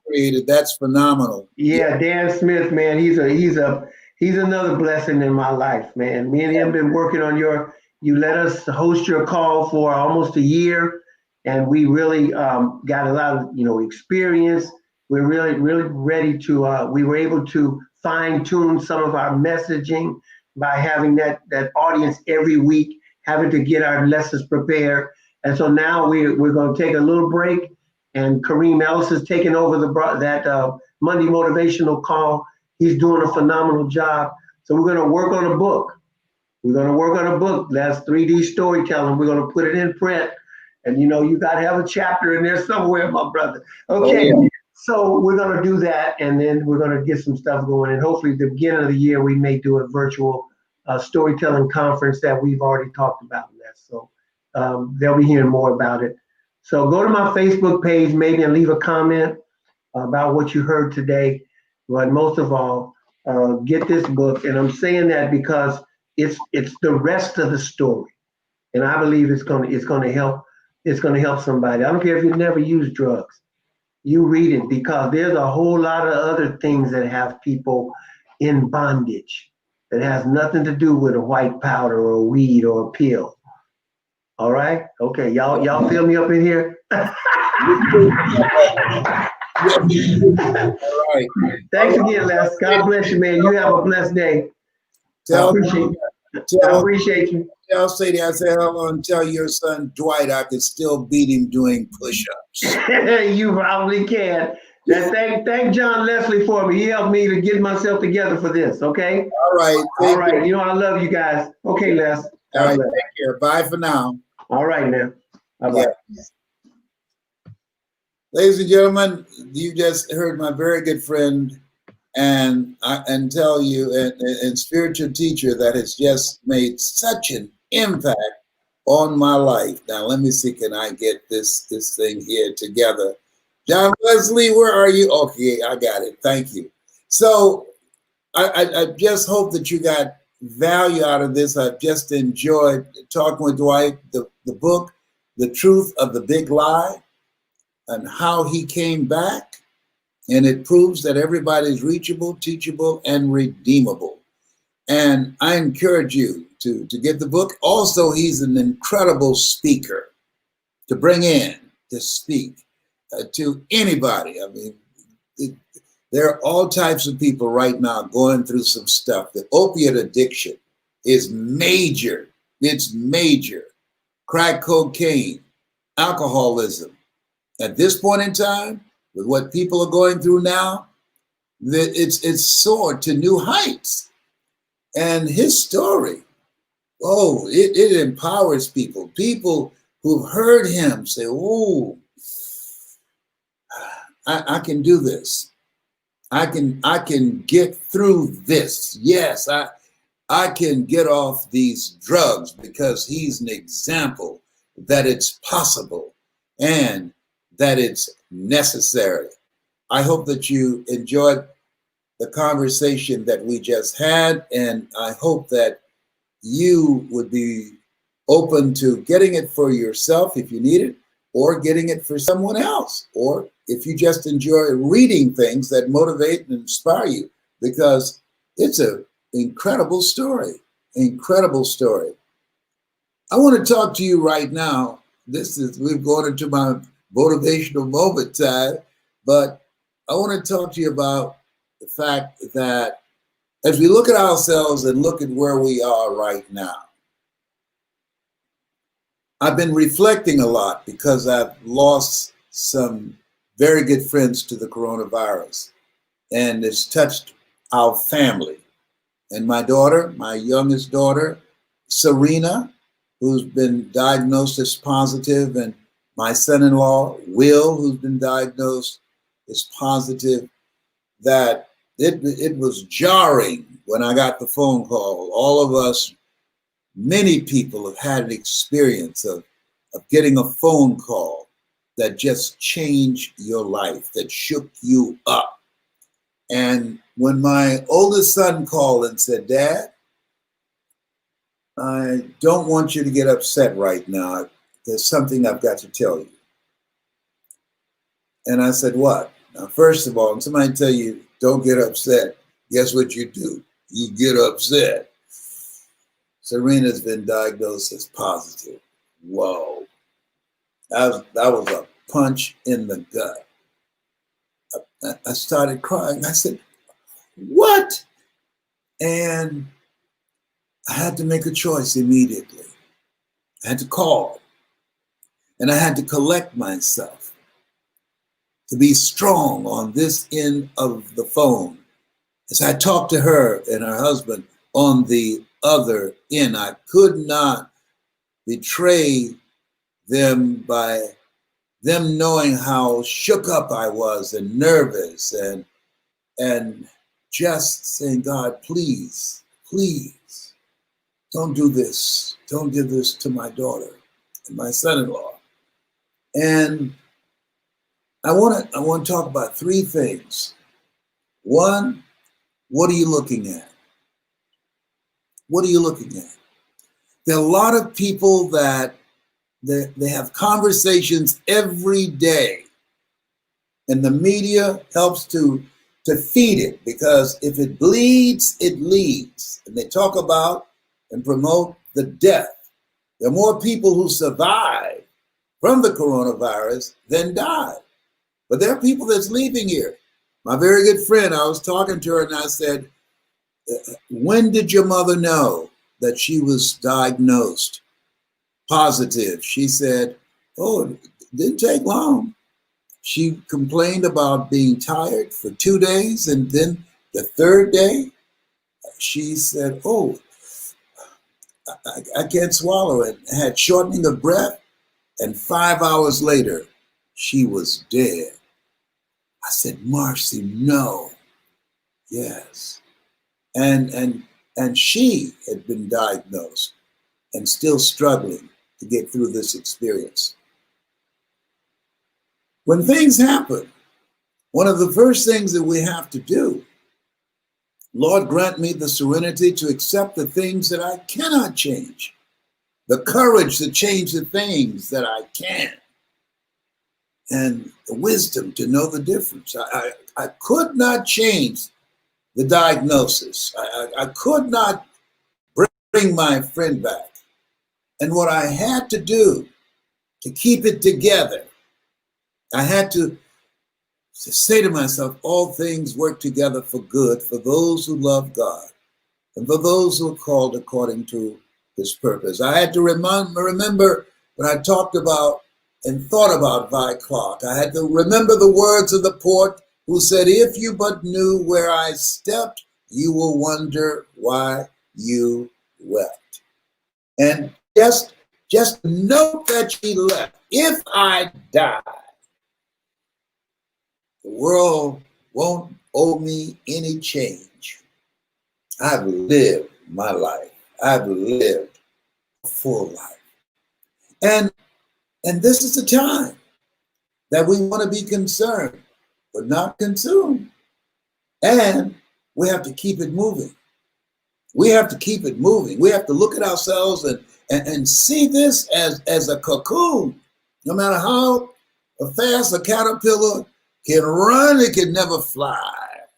Created. That's phenomenal. Yeah, Dan Smith, man, he's another blessing in my life, man. Me and him been working on you let us host your call for almost a year, and we really got a lot of experience. We're really ready to. We were able to fine tune some of our messaging by having that audience every week, having to get our lessons prepared. And so now we're going to take a little break, and Kareem Ellis is taking over that Monday motivational call. He's doing a phenomenal job. So we're going to work on a book. That's 3D storytelling. We're going to put it in print. And you got to have a chapter in there somewhere, my brother. Okay. Oh, yeah. So we're going to do that, and then we're going to get some stuff going. And hopefully at the beginning of the year, we may do a virtual storytelling conference that we've already talked about. So they'll be hearing more about it. So go to my Facebook page maybe and leave a comment about what you heard today. But most of all, get this book. And I'm saying that because it's the rest of the story. And I believe it's going to help somebody. I don't care if you never use drugs. You read it, because there's a whole lot of other things that have people in bondage that has nothing to do with a white powder or a weed or a pill. All right? Okay, y'all feel me up in here? All right. Thanks again, Les. God bless you, man. You have a blessed day. I appreciate it. I Tell, appreciate you. tell Sadie, I said hello and tell your son Dwight I could still beat him doing push-ups. You probably can. And thank John Leslie for me. He helped me to get myself together for this. Okay. All right. All right. You know I love you guys. Okay, Les. All God right. bless. Take care. Bye for now. All right now. Bye bye. Yeah. Ladies and gentlemen, you just heard my very good friend and tell you and spiritual teacher that has just made such an impact on my life. Now let me see, can I get this thing here together? John Wesley, where are you? Okay, I got it. Thank you. So I just hope that you got value out of this. I've just enjoyed talking with Dwight, the book, The Truth of the Big Lie, and how he came back. And it proves that everybody is reachable, teachable, and redeemable. And I encourage you to get the book. Also, he's an incredible speaker to bring in, to speak to anybody. I mean, there are all types of people right now going through some stuff. The opiate addiction is major. It's major. Crack cocaine, alcoholism. At this point in time, with what people are going through now, it's soared to new heights. And his story, it empowers people. People who've heard him say, oh, I can do this. I can get through this. Yes, I can get off these drugs because he's an example that it's possible and that it's necessary. I hope that you enjoyed the conversation that we just had, and I hope that you would be open to getting it for yourself if you need it, or getting it for someone else, or if you just enjoy reading things that motivate and inspire you, because it's an incredible story, incredible story. I want to talk to you right now. We've gone into my motivational moment time, but I want to talk to you about the fact that as we look at ourselves and look at where we are right now, I've been reflecting a lot because I've lost some very good friends to the coronavirus, and it's touched our family. And my daughter, my youngest daughter, Serena, who's been diagnosed as positive, and my son-in-law, Will, who's been diagnosed as positive, that it was jarring when I got the phone call. All of us, many people have had an experience of getting a phone call that just changed your life, that shook you up. And when my oldest son called and said, Dad, I don't want you to get upset right now. There's something I've got to tell you. And I said, what? Now, first of all, when somebody tell you, don't get upset, guess what you do? You get upset. Serena's been diagnosed as positive. Whoa. That was a punch in the gut. I started crying. I said, what? And I had to make a choice immediately. I had to call. And I had to collect myself to be strong on this end of the phone. As I talked to her and her husband on the other end, I could not betray them by them knowing how shook up I was and nervous and just saying, God, please, please, don't do this. Don't do this to my daughter and my son-in-law. And I want to talk about three things. One, what are you looking at? What are you looking at? There are a lot of people that they have conversations every day, and the media helps to feed it, because if it bleeds, it leads. And they talk about and promote the death. There are more people who survive from the coronavirus than die. But there are people that's leaving here. My very good friend, I was talking to her and I said, when did your mother know? that she was diagnosed positive, she said, oh, it didn't take long. She complained about being tired for 2 days, and then the third day, she said, oh, I can't swallow it. Had shortening of breath, and 5 hours later, she was dead. I said, Marcy, no. Yes. And she had been diagnosed and still struggling to get through this experience. When things happen, one of the first things that we have to do, Lord, grant me the serenity to accept the things that I cannot change, the courage to change the things that I can, and the wisdom to know the difference. I could not change the diagnosis. I could not bring my friend back. And what I had to do to keep it together, I had to say to myself, all things work together for good for those who love God and for those who are called according to his purpose. I had to remember when I talked about and thought about Vi Clark. I had to remember the words of the poet who said, if you but knew where I stepped, you will wonder why you wept. And just note that she left. If I die, the world won't owe me any change. I've lived my life. I've lived a full life. And this is the time that we want to be concerned, but not consumed. And we have to keep it moving. We have to keep it moving. We have to look at ourselves and see this as a cocoon. No matter how fast a caterpillar can run, it can never fly.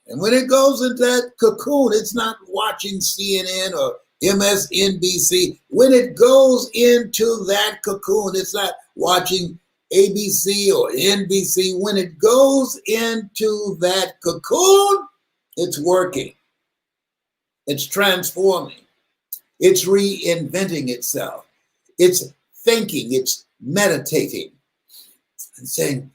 And when it goes into that cocoon, it's not watching CNN or MSNBC. When it goes into that cocoon, it's not watching ABC or NBC. When it goes into that cocoon, it's working. It's transforming. It's reinventing itself. It's thinking, it's meditating and saying,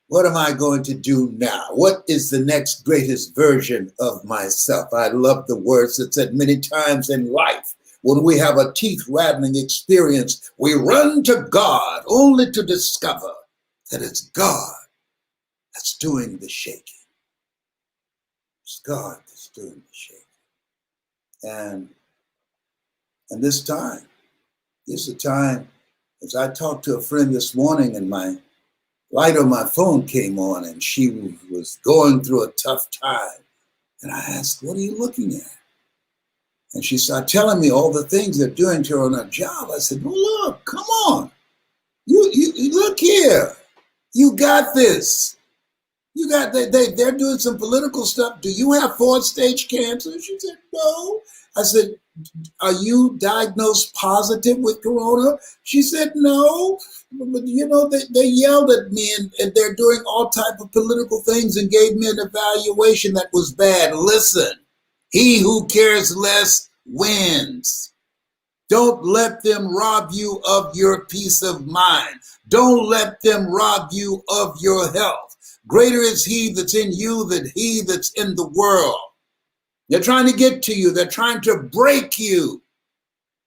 what am I going to do now? What is the next greatest version of myself? I love the words that said many times in life, when we have a teeth-rattling experience, we run to God only to discover that it's God that's doing the shaking. It's God that's doing the shaking. And this time, as I talked to a friend this morning and my light on my phone came on and she was going through a tough time. And I asked, what are you looking at? And she started telling me all the things they're doing to her on her job. I said, well, look, come on. You look here. You got this. You got they're doing some political stuff. Do you have 4th stage cancer? She said, no. I said, are you diagnosed positive with corona? She said, no. But you know, they yelled at me and they're doing all type of political things and gave me an evaluation that was bad. Listen, he who cares less wins. Don't let them rob you of your peace of mind. Don't let them rob you of your health. Greater is he that's in you than he that's in the world. They're trying to get to you. They're trying to break you.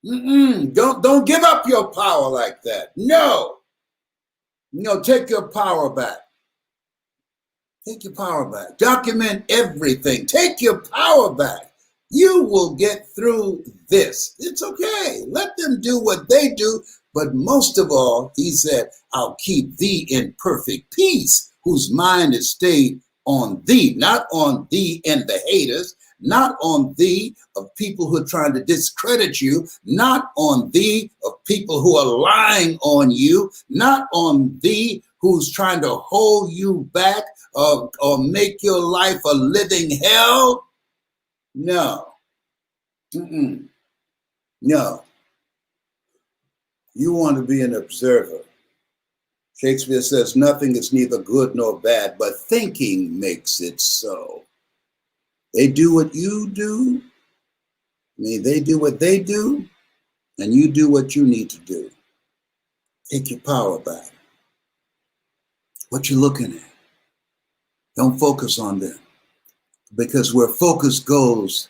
Don't give up your power like that. No, take your power back. Take your power back. Document everything. Take your power back. You will get through this. It's okay. Let them do what they do. But most of all, he said, I'll keep thee in perfect peace, whose mind is stayed on thee, not on thee and the haters, not on thee of people who are trying to discredit you, not on thee of people who are lying on you, not on thee who's trying to hold you back or make your life a living hell. No. No. You want to be an observer. Shakespeare says, nothing is neither good nor bad, but thinking makes it so. They do what you do, I mean, they do what they do, and you do what you need to do. Take your power back. What you looking at? Don't focus on them. Because where focus goes,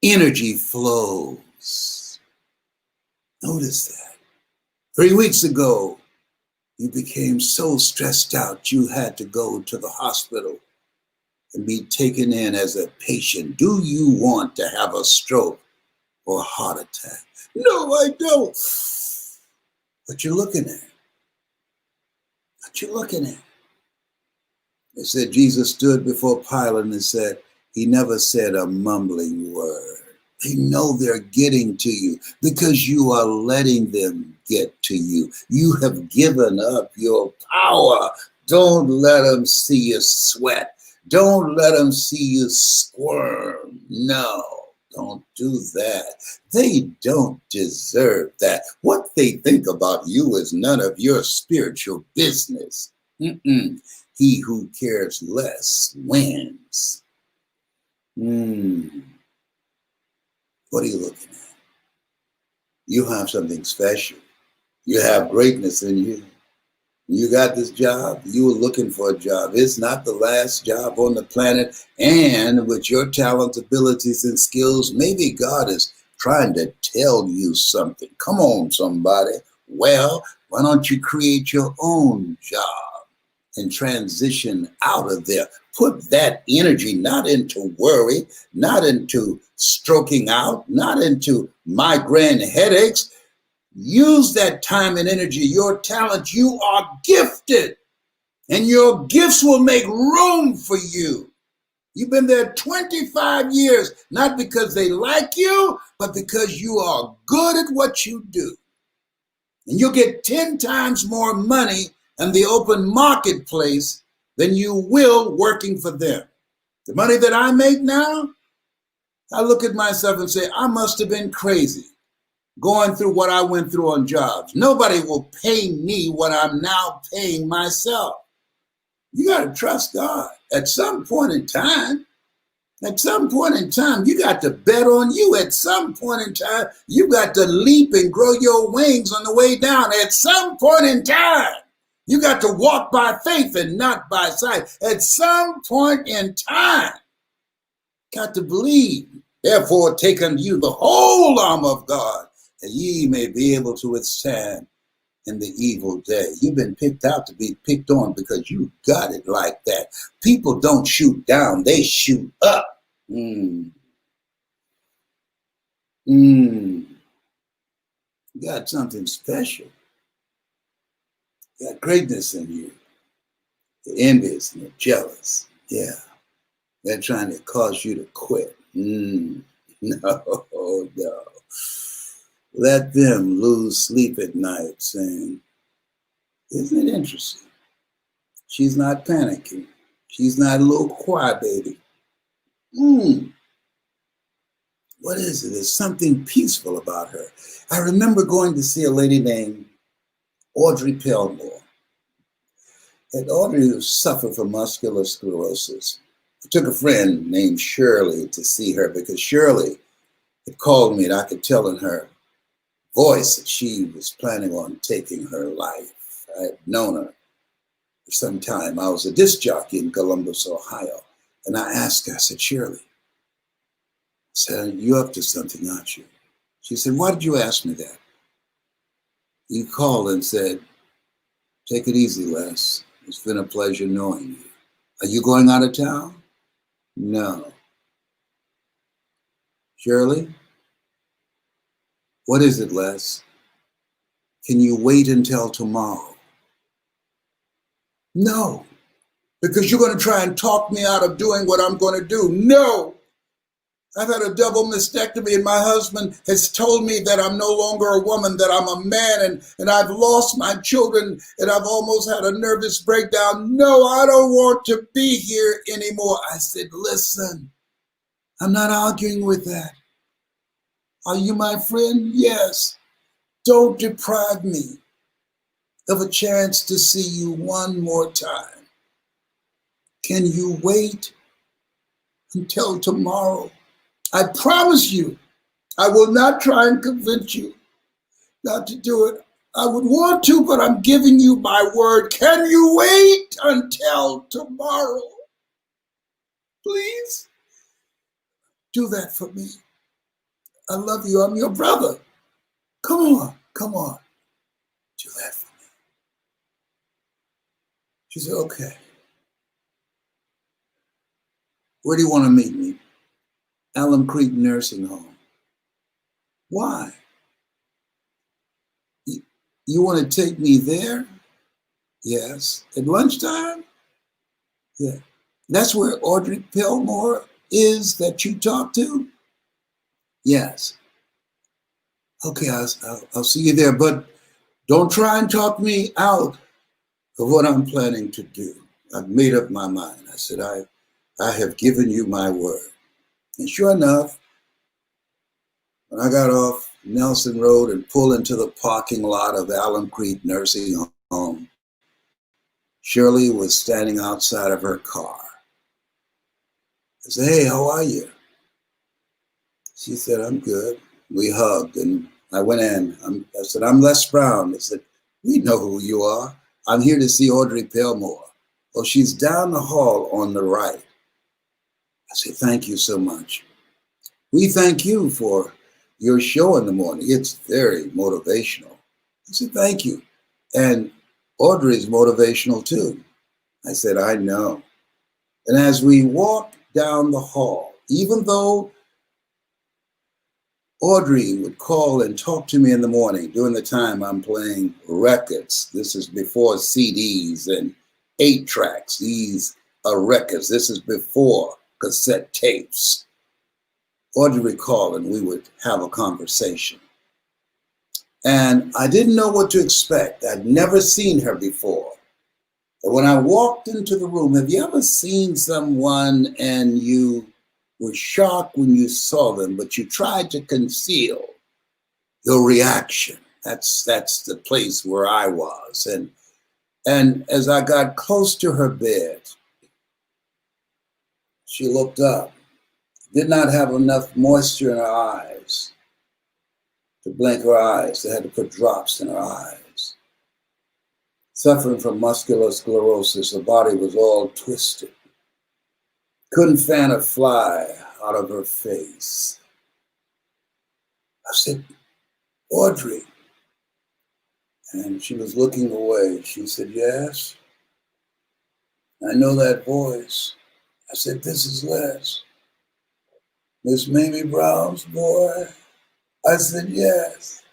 energy flows. Notice that. 3 weeks ago, you became so stressed out you had to go to the hospital and be taken in as a patient. Do you want to have a stroke or a heart attack? No, I don't. What you looking at? What you looking at? They said Jesus stood before Pilate and said, he never said a mumbling word. They know they're getting to you because you are letting them get to you. You have given up your power. Don't let them see you sweat. Don't let them see you squirm. No, don't do that. They don't deserve that. What they think about you is none of your spiritual business. He who cares less wins. What are you looking at? You have something special. You have greatness in you. You got this job. You were looking for a job. It's not the last job on the planet. And with your talents, abilities, and skills, maybe God is trying to tell you something. Come on, somebody. Well, why don't you create your own job and transition out of there? Put that energy not into worry, not into stroking out, not into migraine headaches. Use that time and energy, your talent. You are gifted, and your gifts will make room for you. You've been there 25 years, not because they like you, but because you are good at what you do. And you'll get 10 times more money in the open marketplace than you will working for them. The money that I make now, I look at myself and say, I must have been crazy going through what I went through on jobs. Nobody will pay me what I'm now paying myself. You got to trust God. At some point in time, you got to bet on you. At some point in time, you got to leap and grow your wings on the way down. At some point in time, you got to walk by faith and not by sight. At some point in time, got to believe. Therefore, take unto you the whole armor of God, that ye may be able to withstand in the evil day. You've been picked out to be picked on because you got it like that. People don't shoot down, they shoot up. You got something special. You got greatness in you. They're envious and they're jealous. Yeah. They're trying to cause you to quit. No. Let them lose sleep at night saying, isn't it interesting? She's not panicking. She's not a little crybaby. What is it? There's something peaceful about her. I remember going to see a lady named Audrey Pelmore. And Audrey suffered from muscular sclerosis. I took a friend named Shirley to see her because Shirley had called me and I could tell in her voice that she was planning on taking her life. I had known her for some time. I was a disc jockey in Columbus, Ohio. And I asked her, I said, Shirley, I said, you're up to something, aren't you? She said, why did you ask me that? You called and said, take it easy, Les. It's been a pleasure knowing you. Are you going out of town? No. Shirley? What is it, Les? Can you wait until tomorrow? No, because you're going to try and talk me out of doing what I'm going to do. No, I've had a double mastectomy and my husband has told me that I'm no longer a woman, that I'm a man, and I've lost my children and I've almost had a nervous breakdown. No, I don't want to be here anymore. I said, listen, I'm not arguing with that. Are you my friend? Yes. Don't deprive me of a chance to see you one more time. Can you wait until tomorrow? I promise you, I will not try and convince you not to do it. I would want to, but I'm giving you my word. Can you wait until tomorrow? Please do that for me. I love you. I'm your brother. Come on. Do that for me. She said, okay. Where do you want to meet me? Alum Creek Nursing Home. Why? You want to take me there? Yes. At lunchtime? Yeah. That's where Audrey Pelmore is that you talked to? Yes. Okay, I'll see you there, but don't try and talk me out of what I'm planning to do. I've made up my mind. I said, I have given you my word. And sure enough, when I got off Nelson Road and pulled into the parking lot of Alum Creek Nursing Home, Shirley was standing outside of her car. I said, hey, how are you? She said, I'm good. We hugged and I went in. I said, I'm Les Brown. I said, we know who you are. I'm here to see Audrey Pelmore. Well, she's down the hall on the right. I said, thank you so much. We thank you for your show in the morning. It's very motivational. I said, thank you. And Audrey's motivational too. I said, I know. And as we walked down the hall, even though Audrey would call and talk to me in the morning during the time I'm playing records. This is before CDs and 8-tracks. These are records. This is before cassette tapes. Audrey would call and we would have a conversation. And I didn't know what to expect. I'd never seen her before. But when I walked into the room, have you ever seen someone and you were shocked when you saw them, but you tried to conceal your reaction? That's the place where I was. And as I got close to her bed, she looked up, did not have enough moisture in her eyes to blink her eyes. They had to put drops in her eyes. Suffering from muscular sclerosis, her body was all twisted. Couldn't fan a fly out of her face. I said, Audrey. And she was looking away. She said, yes. I know that voice. I said, this is Les. Miss Mamie Brown's boy. I said, yes.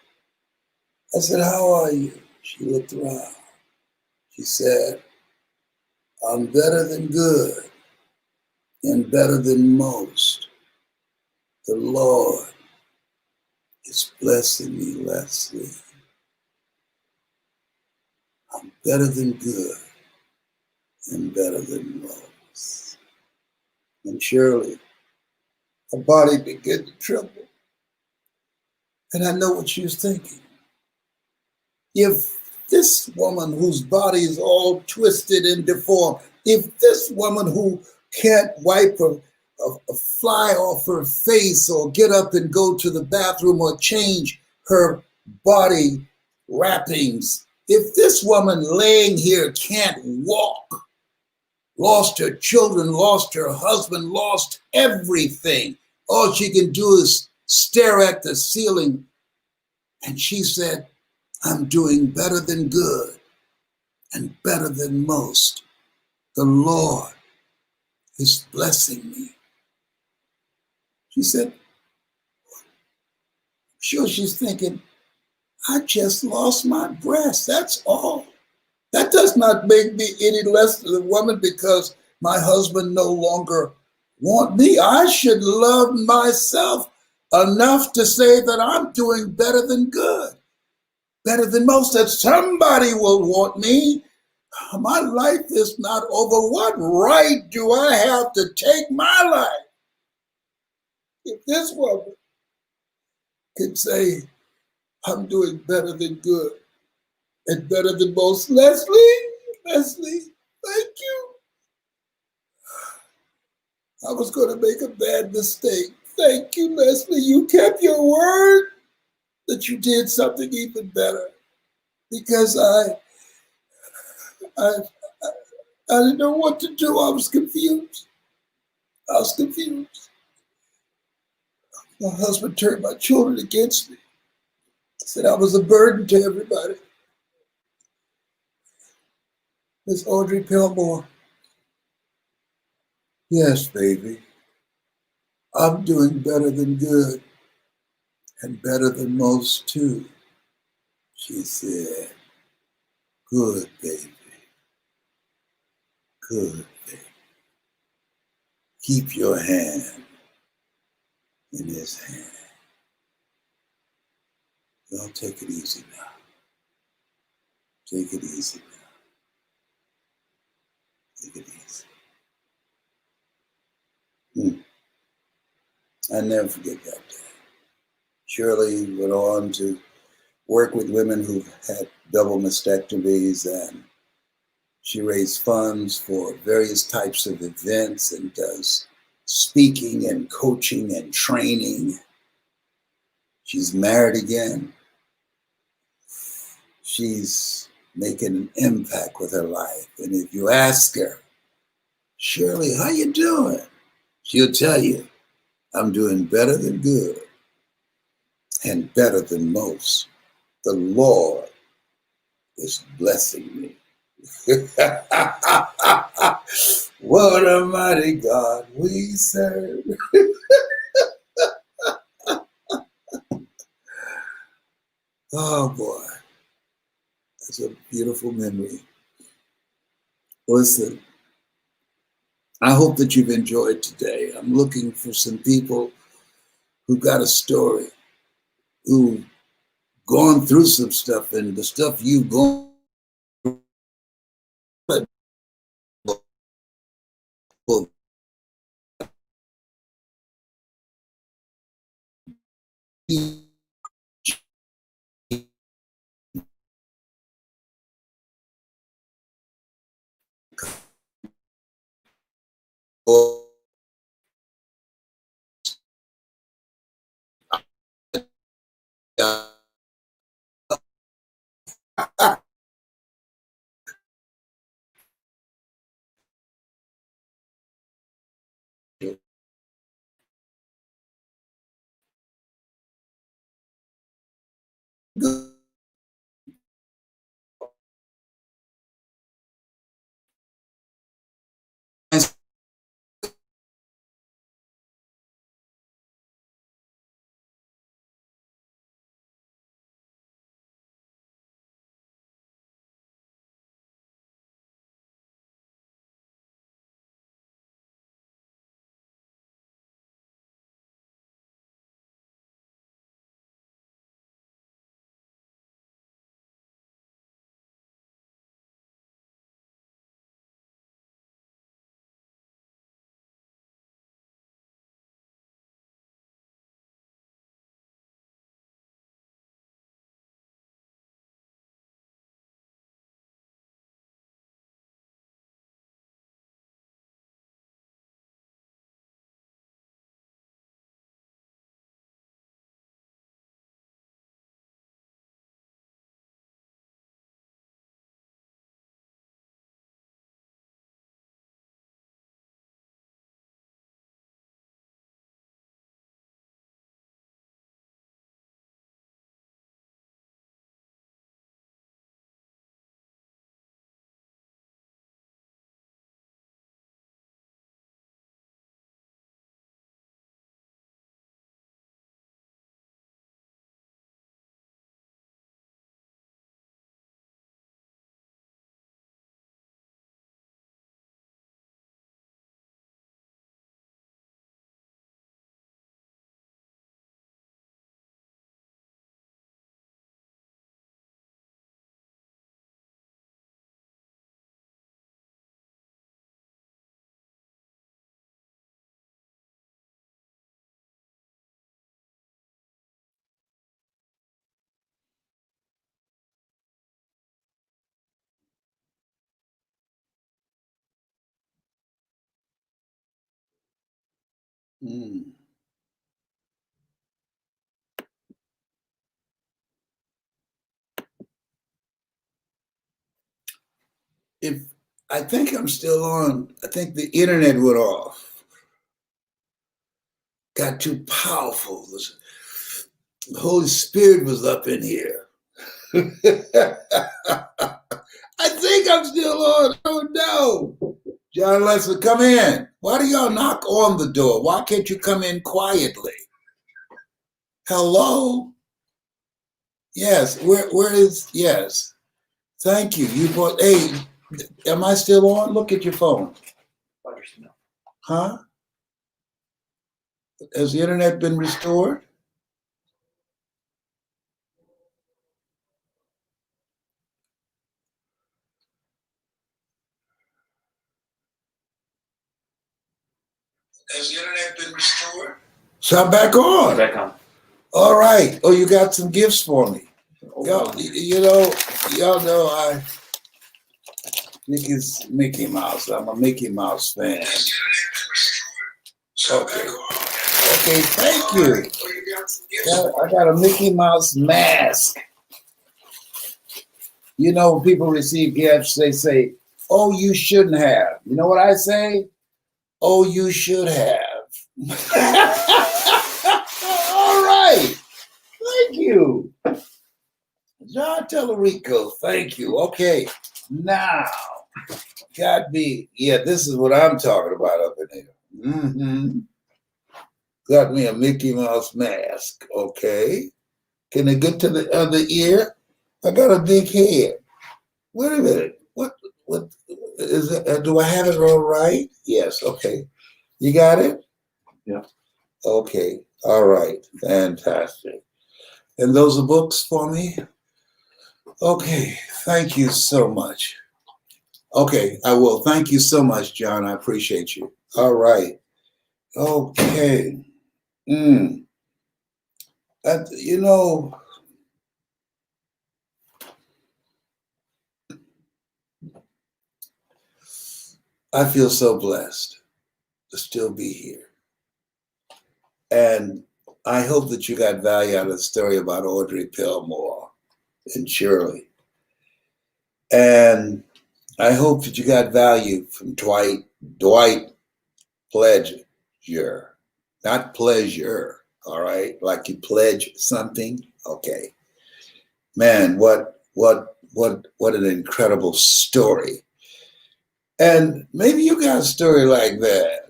I said, how are you? She looked around. She said, I'm better than good and better than most. The Lord is blessing me, Leslie. I'm better than good and better than most. And Shirley, her body began to tremble. And I know what she was thinking. If this woman whose body is all twisted and deformed, if this woman who can't wipe a fly off her face or get up and go to the bathroom or change her body wrappings, if this woman laying here can't walk, lost her children, lost her husband, lost everything, all she can do is stare at the ceiling. And she said, I'm doing better than good and better than most. The Lord is blessing me. She said, sure, she's thinking, I just lost my breast, that's all. That does not make me any less than a woman because my husband no longer wants me. I should love myself enough to say that I'm doing better than good, better than most, that somebody will want me. My life is not over. What right do I have to take my life? If this woman could say, I'm doing better than good and better than most. Leslie, thank you. I was going to make a bad mistake Thank you, Leslie. You kept your word, that you did something even better. Because I, I didn't know what to do. I was confused. I was confused. My husband turned my children against me. Said I was a burden to everybody. Miss Audrey Pillmore. Yes, baby. I'm doing better than good and better than most too. She said, good, baby. Good, baby. Keep your hand in his hand. Y'all take it easy now. Take it easy now. Take it easy. I never forget that day. Shirley went on to work with women who've had double mastectomies, and she raised funds for various types of events and does speaking and coaching and training. She's married again. She's making an impact with her life. And if you ask her, Shirley, how you doing? She'll tell you, I'm doing better than good and better than most. The Lord is blessing me. What a mighty God we serve. Oh boy, that's a beautiful memory. Listen, I hope that you've enjoyed today. I'm looking for some people who got a story, who've gone through some stuff, and the stuff you've gone through. Mm. I think I'm still on. I think the internet went off. Got too powerful. The Holy Spirit was up in here. I think I'm still on. Oh no. John Leslie, come in. Why do y'all knock on the door? Why can't you come in quietly? Hello? Yes, where is, yes. Thank you. You brought, hey, am I still on? Look at your phone. Huh? Has the internet been restored? Has the internet been restored? So I'm back on. Back on. All right. Oh, you got some gifts for me. Y'all know I think it's Mickey Mouse. I'm a Mickey Mouse fan. Okay. Okay, thank you. I got a Mickey Mouse mask. You know, when people receive gifts, they say, oh, you shouldn't have. You know what I say? Oh, you should have. All right. Thank you. John Tellerico, thank you. Okay, now, this is what I'm talking about up in here. Mm-hmm. Got me a Mickey Mouse mask, okay. Can it get to the other ear? I got a big head. Wait a minute, what is it? Do I have it all right? Yes, okay. You got it? Yeah. Okay, all right, fantastic. And those are books for me? Okay, thank you so much. Okay, I will. Thank you so much, John. I appreciate you. All right. Okay. You know, I feel so blessed to still be here. And I hope that you got value out of the story about Audrey Pillmore and Shirley. And I hope that you got value from Dwight Pledger, not pleasure, all right? Like you pledge something, okay. Man, what an incredible story. And maybe you got a story like that.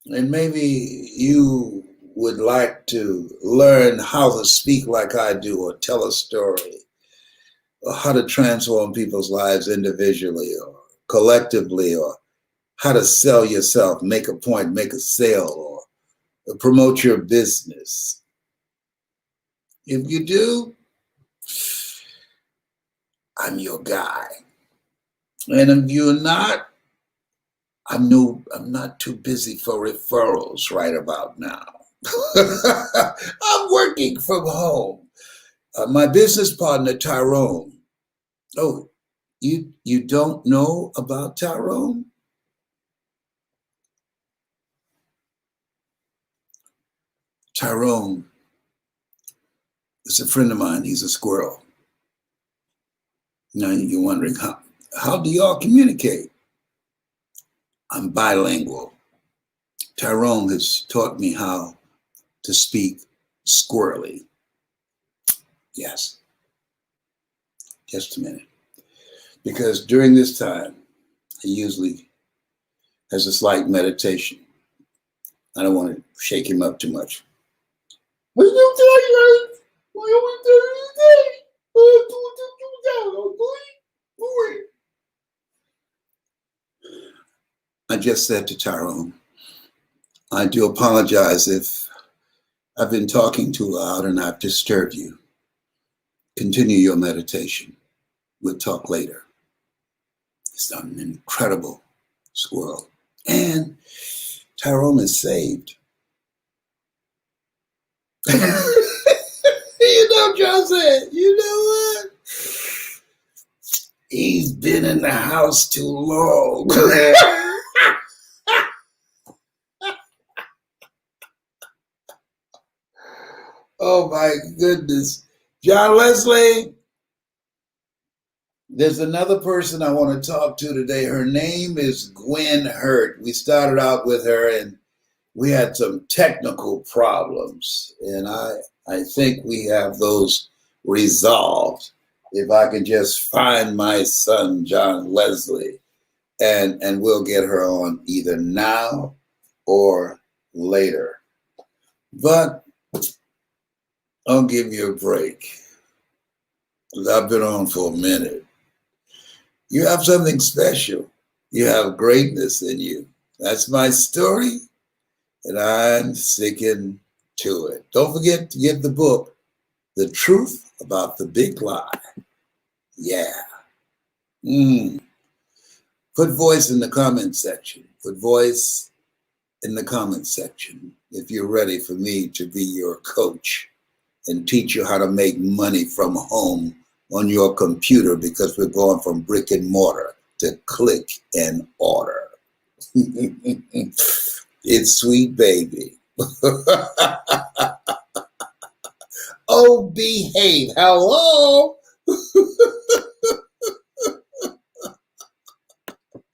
And maybe you would like to learn how to speak like I do or tell a story or how to transform people's lives individually or collectively or how to sell yourself, make a point, make a sale or promote your business. If you do, I'm your guy. And if you're not, I'm not too busy for referrals right about now. I'm working from home. My business partner, Tyrone. Oh, you don't know about Tyrone? Tyrone is a friend of mine. He's a squirrel. Now you're wondering, how do y'all communicate? I'm bilingual. Tyrone has taught me how to speak squirrely. Yes. Just a minute. Because during this time, he usually has a slight meditation. I don't want to shake him up too much. I just said to Tyrone, I do apologize if I've been talking too loud and I've disturbed you. Continue your meditation. We'll talk later. He's an incredible squirrel. And Tyrone is saved. You know, John said, you know what? He's been in the house too long. Oh my goodness. John Leslie, There's another person I want to talk to today. Her name is Gwen Hurt. We started out with her and we had some technical problems. And I think we have those resolved. If I can just find my son, John Leslie, and we'll get her on either now or later. But I'll give you a break. I've been on for a minute. You have something special. You have greatness in you. That's my story, and I'm sticking to it. Don't forget to get the book, The Truth About the Big Lie. Yeah. Put voice in the comment section. Put voice in the comment section if you're ready for me to be your coach and teach you how to make money from home on your computer, because we're going from brick and mortar to click and order. It's sweet, baby. Oh, behave. Hello.